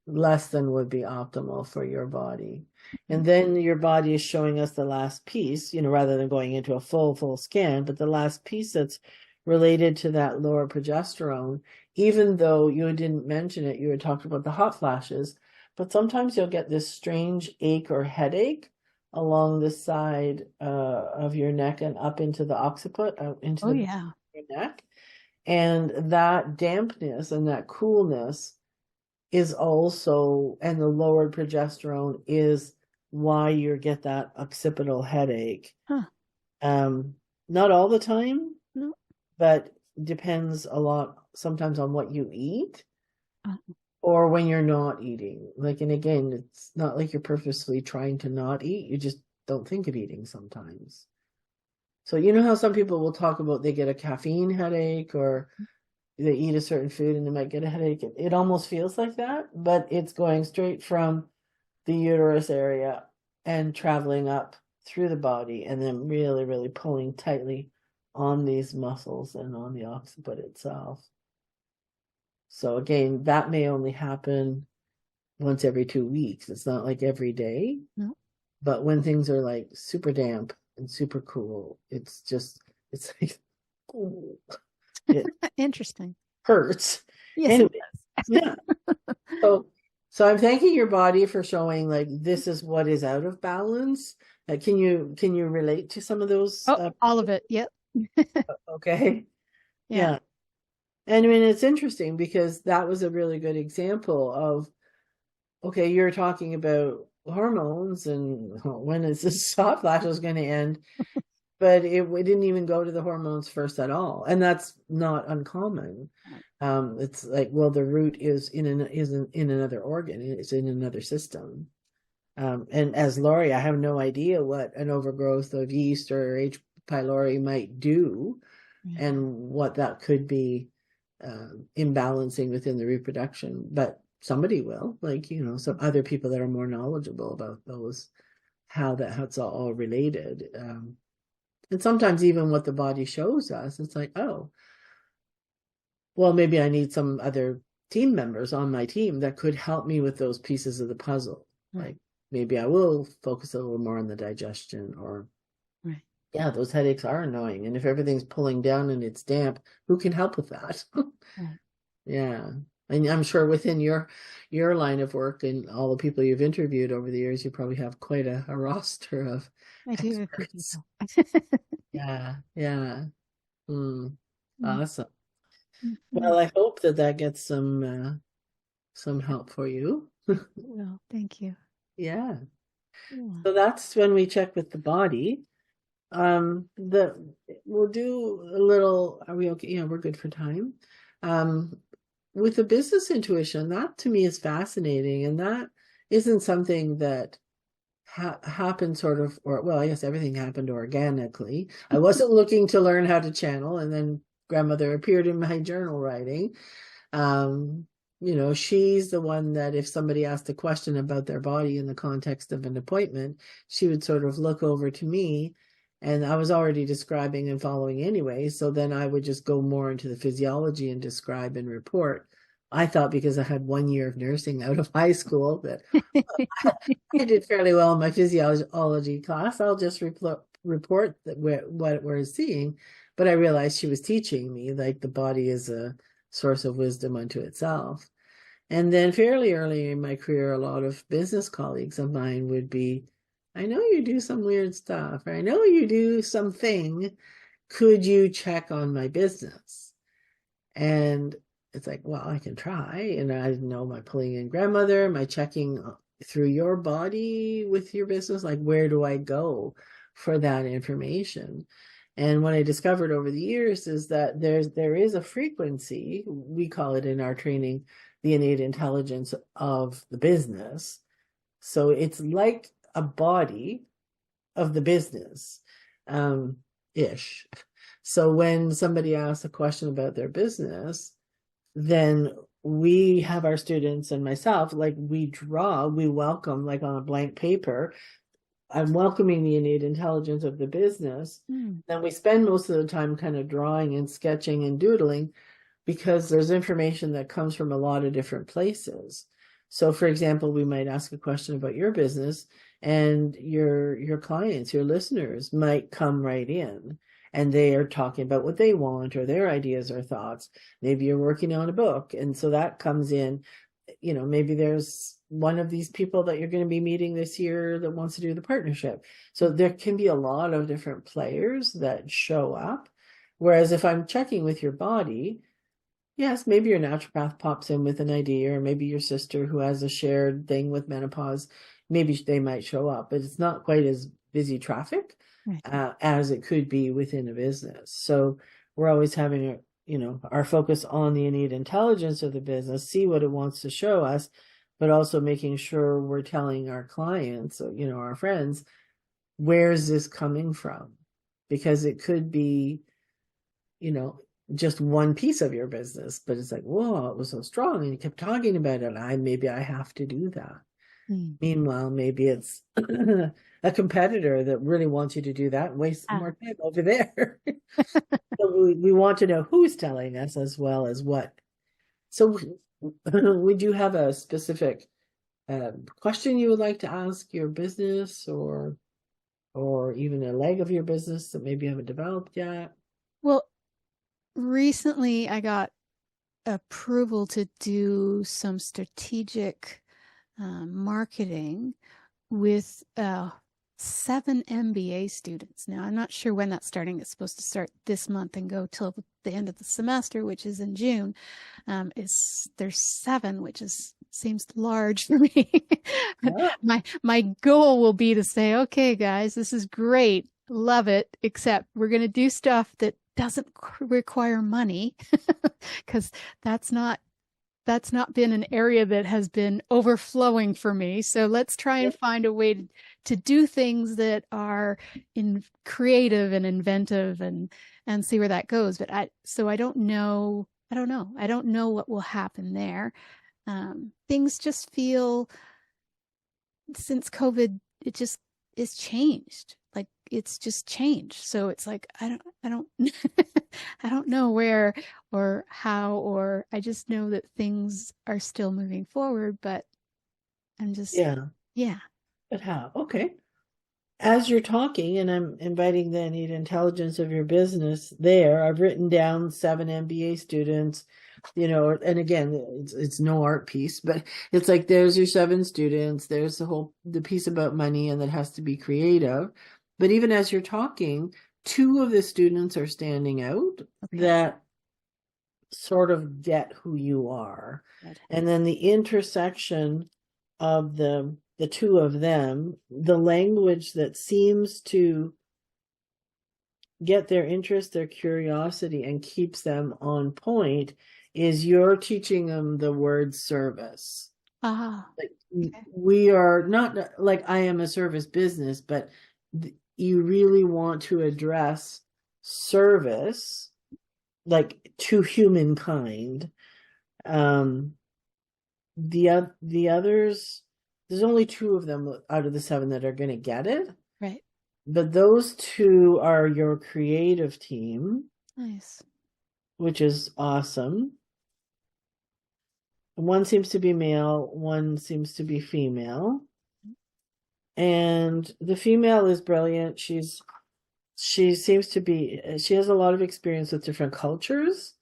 less than would be optimal for your body. And then your body is showing us the last piece, rather than going into a full scan, but the last piece that's related to that lower progesterone, even though you didn't mention it, you had talked about the hot flashes, but sometimes you'll get this strange ache or headache along the side of your neck and up into the occiput, into your neck. And that dampness and that coolness is also, and the lowered progesterone is why you get that occipital headache. Not all the time, but depends a lot sometimes on what you eat or when you're not eating. Like, and again, it's not like you're purposely trying to not eat, you just don't think of eating sometimes. So you know how some people will talk about they get a caffeine headache, or they eat a certain food and they might get a headache. It almost feels like that, but it's going straight from the uterus area and traveling up through the body and then really, really pulling tightly on these muscles and on the occiput itself. So again, that may only happen once every 2 weeks. It's not like every day. No. But when things are like super damp and super cool, it's like, ooh, it Interesting. hurts. Yes, Anyway, it yeah. So I'm thanking your body for showing like this is what is out of balance. Can you relate to some of those? All of it. Yep. Okay. Yeah. And I mean, it's interesting because that was a really good example of, okay, you're talking about hormones and when is this hot flashes going to end? But it didn't even go to the hormones first at all. And that's not uncommon. It's like, well, the root is in another organ. It's in another system. And as Laurie, I have no idea what an overgrowth of yeast or H. pylori might do and what that could be imbalancing within the reproduction. But somebody will, like, some other people that are more knowledgeable about those, how it's all related. And sometimes even what the body shows us, it's like, oh, well, maybe I need some other team members on my team that could help me with those pieces of the puzzle. Like maybe I will focus a little more on the digestion, or yeah, those headaches are annoying. And if everything's pulling down and it's damp, who can help with that? Yeah. And I'm sure within your line of work and all the people you've interviewed over the years, you probably have quite a roster of experts. Yeah. Awesome. Well, I hope that gets some help for you. Well, thank you. Yeah. So that's when we check with the body. We'll do a little. Are we okay? Yeah, we're good for time. With the business intuition, that to me is fascinating, and that isn't something that happened sort of, or well, I guess everything happened organically. I wasn't looking to learn how to channel, and then grandmother appeared in my journal writing. she's the one that if somebody asked a question about their body in the context of an appointment, she would sort of look over to me, and I was already describing and following anyway. So then I would just go more into the physiology and describe and report. I thought because I had 1 year of nursing out of high school that I did fairly well in my physiology class. I'll just report that what we're seeing. But I realized she was teaching me like the body is a source of wisdom unto itself. And then fairly early in my career, a lot of business colleagues of mine would be, I know you do some weird stuff, or I know you do something. Could you check on my business? And it's like, well, I can try. And I know my pulling in grandmother, my checking through your body with your business, like where do I go for that information? And what I discovered over the years is that there is a frequency, we call it in our training, the innate intelligence of the business. So it's like a body of the business, ish. So when somebody asks a question about their business, then we have our students and myself, like we welcome, like on a blank paper, I'm welcoming the innate intelligence of the business. Then we spend most of the time kind of drawing and sketching and doodling because there's information that comes from a lot of different places. So for example, we might ask a question about your business and your clients, your listeners might come right in and they are talking about what they want or their ideas or thoughts. Maybe you're working on a book. And so that comes in, maybe there's one of these people that you're going to be meeting this year that wants to do the partnership. So there can be a lot of different players that show up. Whereas if I'm checking with your body, yes, maybe your naturopath pops in with an idea, or maybe your sister who has a shared thing with menopause, maybe they might show up, but it's not quite as busy traffic as it could be within a business. So we're always having our focus on the innate intelligence of the business, see what it wants to show us, but also making sure we're telling our clients, our friends, where's this coming from? Because it could be, just one piece of your business, but it's like, whoa, it was so strong and you kept talking about it. Maybe I have to do that. Meanwhile, maybe it's a competitor that really wants you to do that and waste more time over there. So we want to know who's telling us as well as what. So would you have a specific question you would like to ask your business or even a leg of your business that maybe you haven't developed yet? Well, recently I got approval to do some strategic marketing with 7 MBA students. Now, I'm not sure when that's starting. It's supposed to start this month and go till the end of the semester, which is in June. There's 7, which seems large for me. My goal will be to say, okay, guys, this is great. Love it. Except we're going to do stuff that doesn't require money because that's not been an area that has been overflowing for me. So let's try and find a way to do things that are creative and inventive and see where that goes. But I don't know. I don't know what will happen there. Things just feel, since COVID, it just is changed. Like it's just changed. So it's like, I don't I don't know where or how, or I just know that things are still moving forward, but I'm just, yeah. But how? Okay. As you're talking, and I'm inviting the innate intelligence of your business there, I've written down 7 MBA students, and again, it's no art piece, but it's like, there's your 7 students, there's the piece about money, and that has to be creative. But even as you're talking, 2 of the students are standing out that sort of get who you are. And then the intersection of the 2 of them, the language that seems to get their interest, their curiosity, and keeps them on point is you're teaching them the word service. We are not like, I am a service business, but you really want to address service like to humankind, the others, there's only 2 of them out of the 7 that are going to get it. Right. But those 2 are your creative team, Nice. which is awesome. One seems to be male, one seems to be female. And the female is brilliant. She seems to be, she has a lot of experience with different cultures.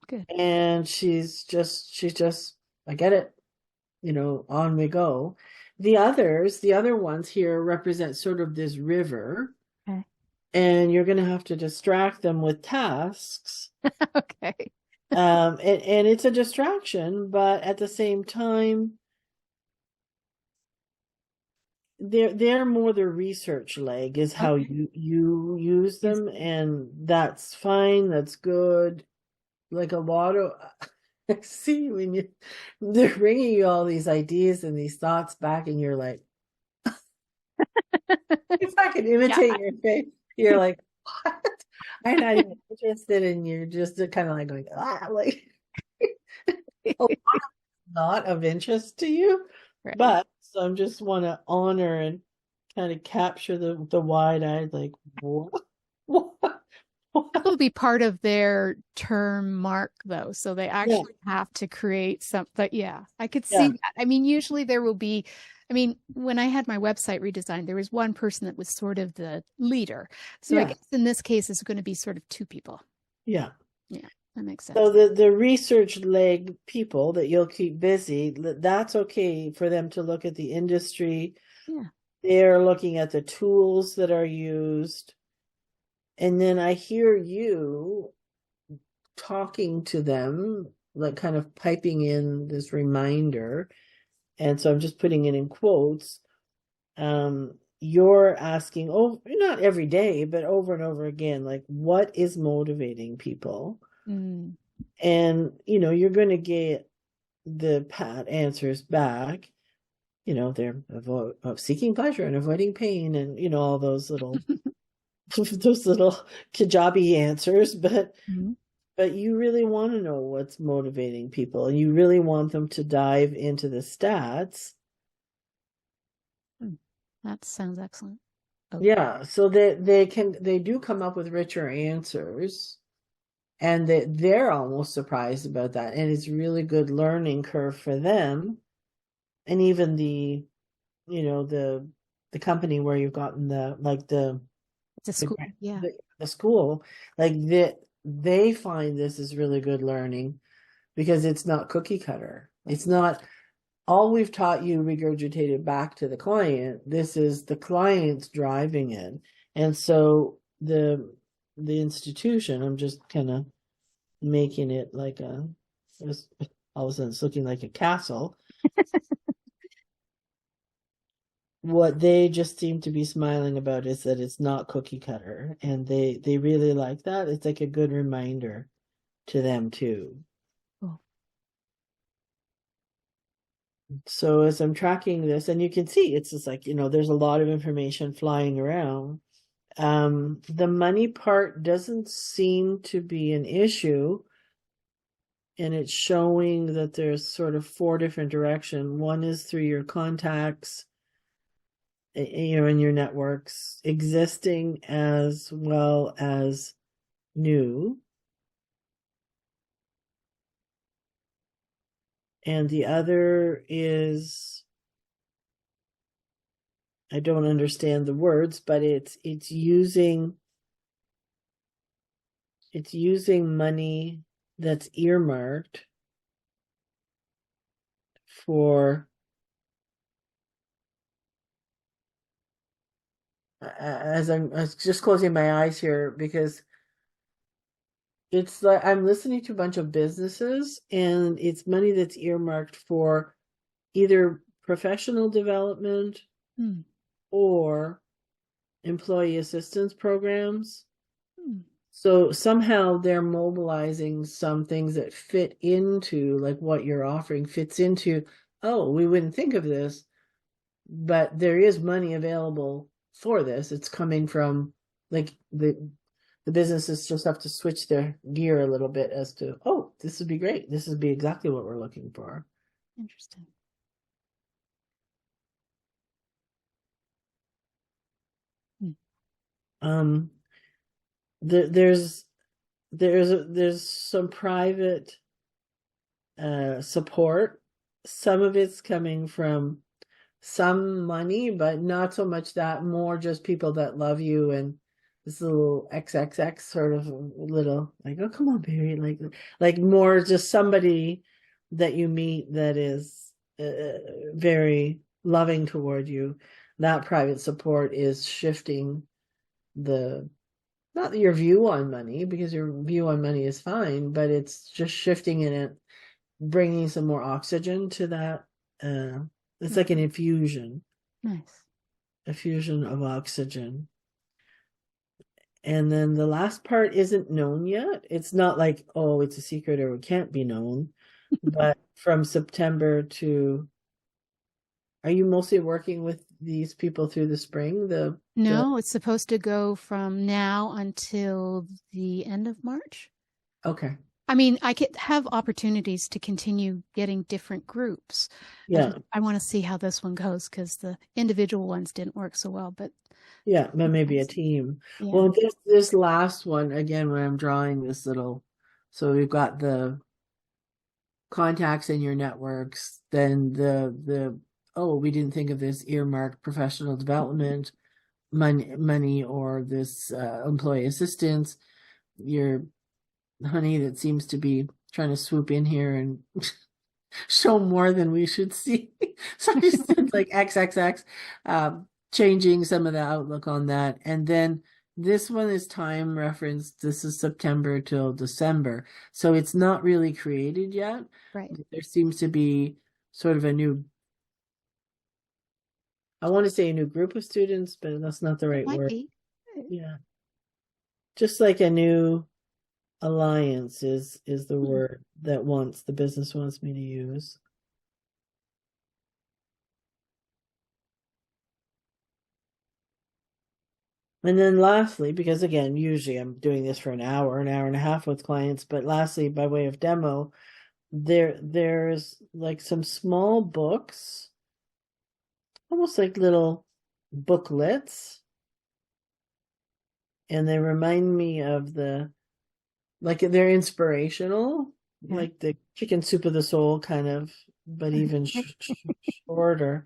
Good. And she's just, I get it, on we go. The other ones here represent sort of this river. Okay. And you're going to have to distract them with tasks. Okay. And it's a distraction, but at the same time, they're more the research leg is how Okay. you use them, and that's fine, that's good. Like a lot of I see when they're bringing you all these ideas and these thoughts back, and you're like, if I could imitate your face, you're like, what? I'm not even interested, and you're just kind of like going, like a lot not of interest to you. Right. But so I just want to honor and kind of capture the wide eyed, like, what? That will be part of their term mark, though. So they actually have to create some, but yeah, I could see that. I mean, usually there will be, when I had my website redesigned, there was one person that was sort of the leader. So I guess in this case, it's going to be sort of 2 people. Yeah. Yeah, that makes sense. So the research leg people that you'll keep busy, that's okay for them to look at the industry. Yeah. They're looking at the tools that are used. And then I hear you talking to them, like kind of piping in this reminder. And so I'm just putting it in quotes. You're asking, not every day, but over and over again, like, what is motivating people? And, you're going to get the pat answers back. They're seeking pleasure and avoiding pain, and, all those little those little Kajabi answers, but you really want to know what's motivating people, and you really want them to dive into the stats. That sounds excellent. Okay. Yeah, so they do come up with richer answers, and they're almost surprised about that, and it's really good learning curve for them. And even the company where you've gotten the school, the school, like they find this is really good learning, because it's not cookie cutter. It's not all we've taught you regurgitated back to the client. This is the client's driving it. And so the institution, I'm just kind of making it like all of a sudden it's looking like a castle. What they just seem to be smiling about is that it's not cookie cutter, and they really like that. It's like a good reminder to them too. Oh. So as I'm tracking this, and you can see it's just like, there's a lot of information flying around. The money part doesn't seem to be an issue, and it's showing that there's sort of 4 different directions. One is through your contacts, in your networks, existing as well as new. And the other is, I don't understand the words, but it's using money that's earmarked for, as I was just closing my eyes here, because it's like I'm listening to a bunch of businesses, and it's money that's earmarked for either professional development or employee assistance programs. So somehow they're mobilizing some things that fit into, like, what you're offering fits into, we wouldn't think of this, but there is money available for this. It's coming from, like, the businesses just have to switch their gear a little bit as to, this would be great. This would be exactly what we're looking for. Interesting. Um, there's there's some private support. Some of it's coming from some money, but not so much that, more just people that love you, and this little XXX sort of little like, oh, come on, baby, like more just somebody that you meet that is very loving toward you. That private support is shifting the, not your view on money, because your view on money is fine, but it's just shifting in it, bringing some more oxygen to that. It's like an infusion. Nice. A fusion of oxygen. And then the last part isn't known yet. It's not like, oh, it's a secret or it can't be known. But from September to, are you mostly working with these people through the spring? No, it's supposed to go from now until the end of March. Okay. I mean, I could have opportunities to continue getting different groups. Yeah. I want to see how this one goes, because the individual ones didn't work so well, but yeah, but maybe a team. Yeah. Well, this last one, again, when I'm drawing this little, so we've got the contacts in your networks, then oh, we didn't think of this earmarked professional development money, or this employee assistance, your honey that seems to be trying to swoop in here and show more than we should see. So I just did like XXX, changing some of the outlook on that. And then this one is time referenced. This is September till December. So it's not really created yet. Right. There seems to be sort of a new, I want to say a new group of students, but that's not the right Might word. be. Yeah. Just like a new alliance is the word that the business wants me to use. And then lastly, because again, usually I'm doing this for an hour and a half with clients, but lastly, by way of demo, there's like some small books, almost like little booklets, and they remind me of like they're inspirational, like the chicken soup of the soul kind of, but even shorter.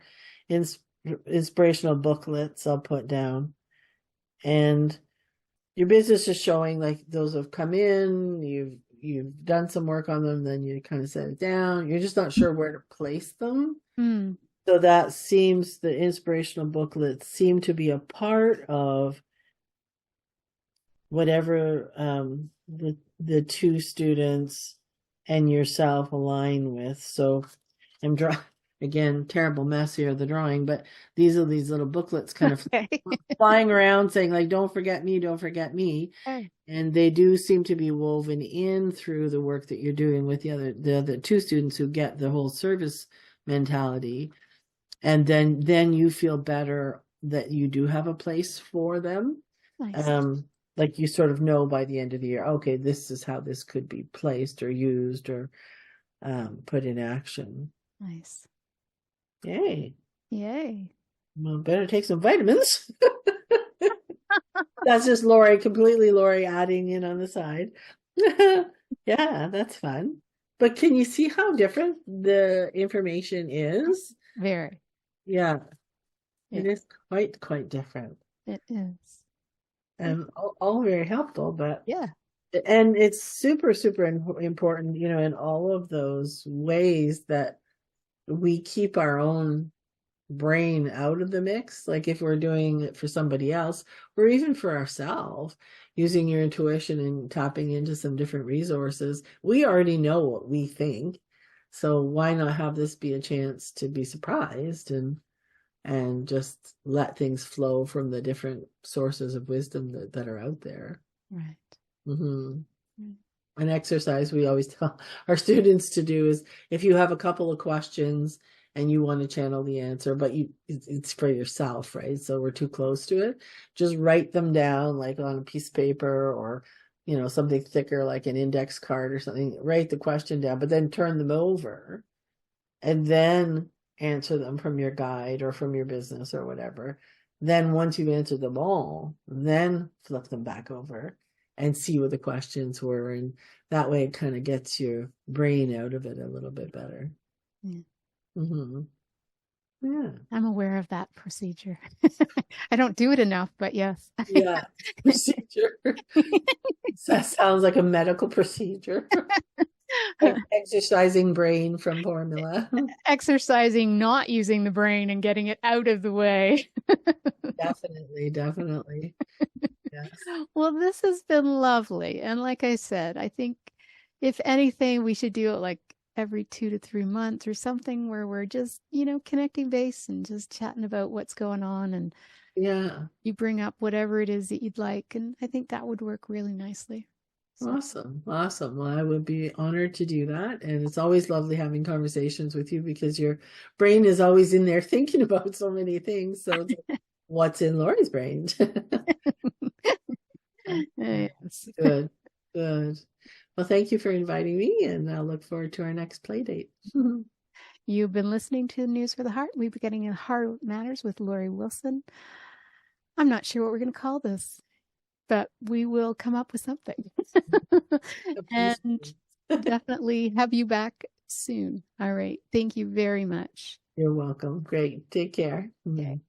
Inspirational booklets I'll put down. And your business is showing, like, those have come in, you've done some work on them, then you kind of set it down. You're just not sure where to place them. So that seems, the inspirational booklets seem to be a part of whatever the two students and yourself align with. So I'm again, terrible mess here of the drawing, but these are these little booklets kind of flying around saying, like, don't forget me, don't forget me. Okay. And they do seem to be woven in through the work that you're doing with the other two students who get the whole service mentality. And then you feel better that you do have a place for them. Nice. Like you sort of know by the end of the year, okay, this is how this could be placed or used or put in action. Nice. Yay. Well, better take some vitamins. That's just completely Laurie adding in on the side. Yeah, that's fun. But can you see how different the information is? Very. Yeah. It is quite different. It is. And all very helpful, but yeah. And it's super important, in all of those ways that we keep our own brain out of the mix. Like if we're doing it for somebody else, or even for ourselves, using your intuition and tapping into some different resources, we already know what we think. So why not have this be a chance to be surprised and just let things flow from the different sources of wisdom that are out there. Right. Mm-hmm. An exercise we always tell our students to do is, if you have a couple of questions and you want to channel the answer, but it's for yourself, right? So we're too close to it. Just write them down, like on a piece of paper or, something thicker like an index card or something. Write the question down, but then turn them over and then answer them from your guide or from your business or whatever. Then once you've answered them all, then flip them back over and see what the questions were. And that way it kind of gets your brain out of it a little bit better. Yeah. Mm-hmm. Yeah. I'm aware of that procedure. I don't do it enough, but yes. Yeah. Procedure. That sounds like a medical procedure. Like exercising brain from formula. Exercising, not using the brain and getting it out of the way. Definitely, definitely. Yes. Well, this has been lovely. And like I said, I think if anything, we should do it like every 2 to 3 months or something where we're just, connecting base and just chatting about what's going on. And Yeah. you bring up whatever it is that you'd like. And I think that would work really nicely. So, Awesome. Awesome. Well, I would be honored to do that. And it's always lovely having conversations with you because your brain is always in there thinking about so many things. So it's like, what's in Laurie's brain? yes. Good. Good. Well, thank you for inviting me, and I'll look forward to our next play date. You've been listening to News for the Heart. We've been getting in Heart Matters with Laurie Huston. I'm not sure what we're going to call this, but we will come up with something. And definitely have you back soon. All right. Thank you very much. You're welcome. Great. Take care. Okay.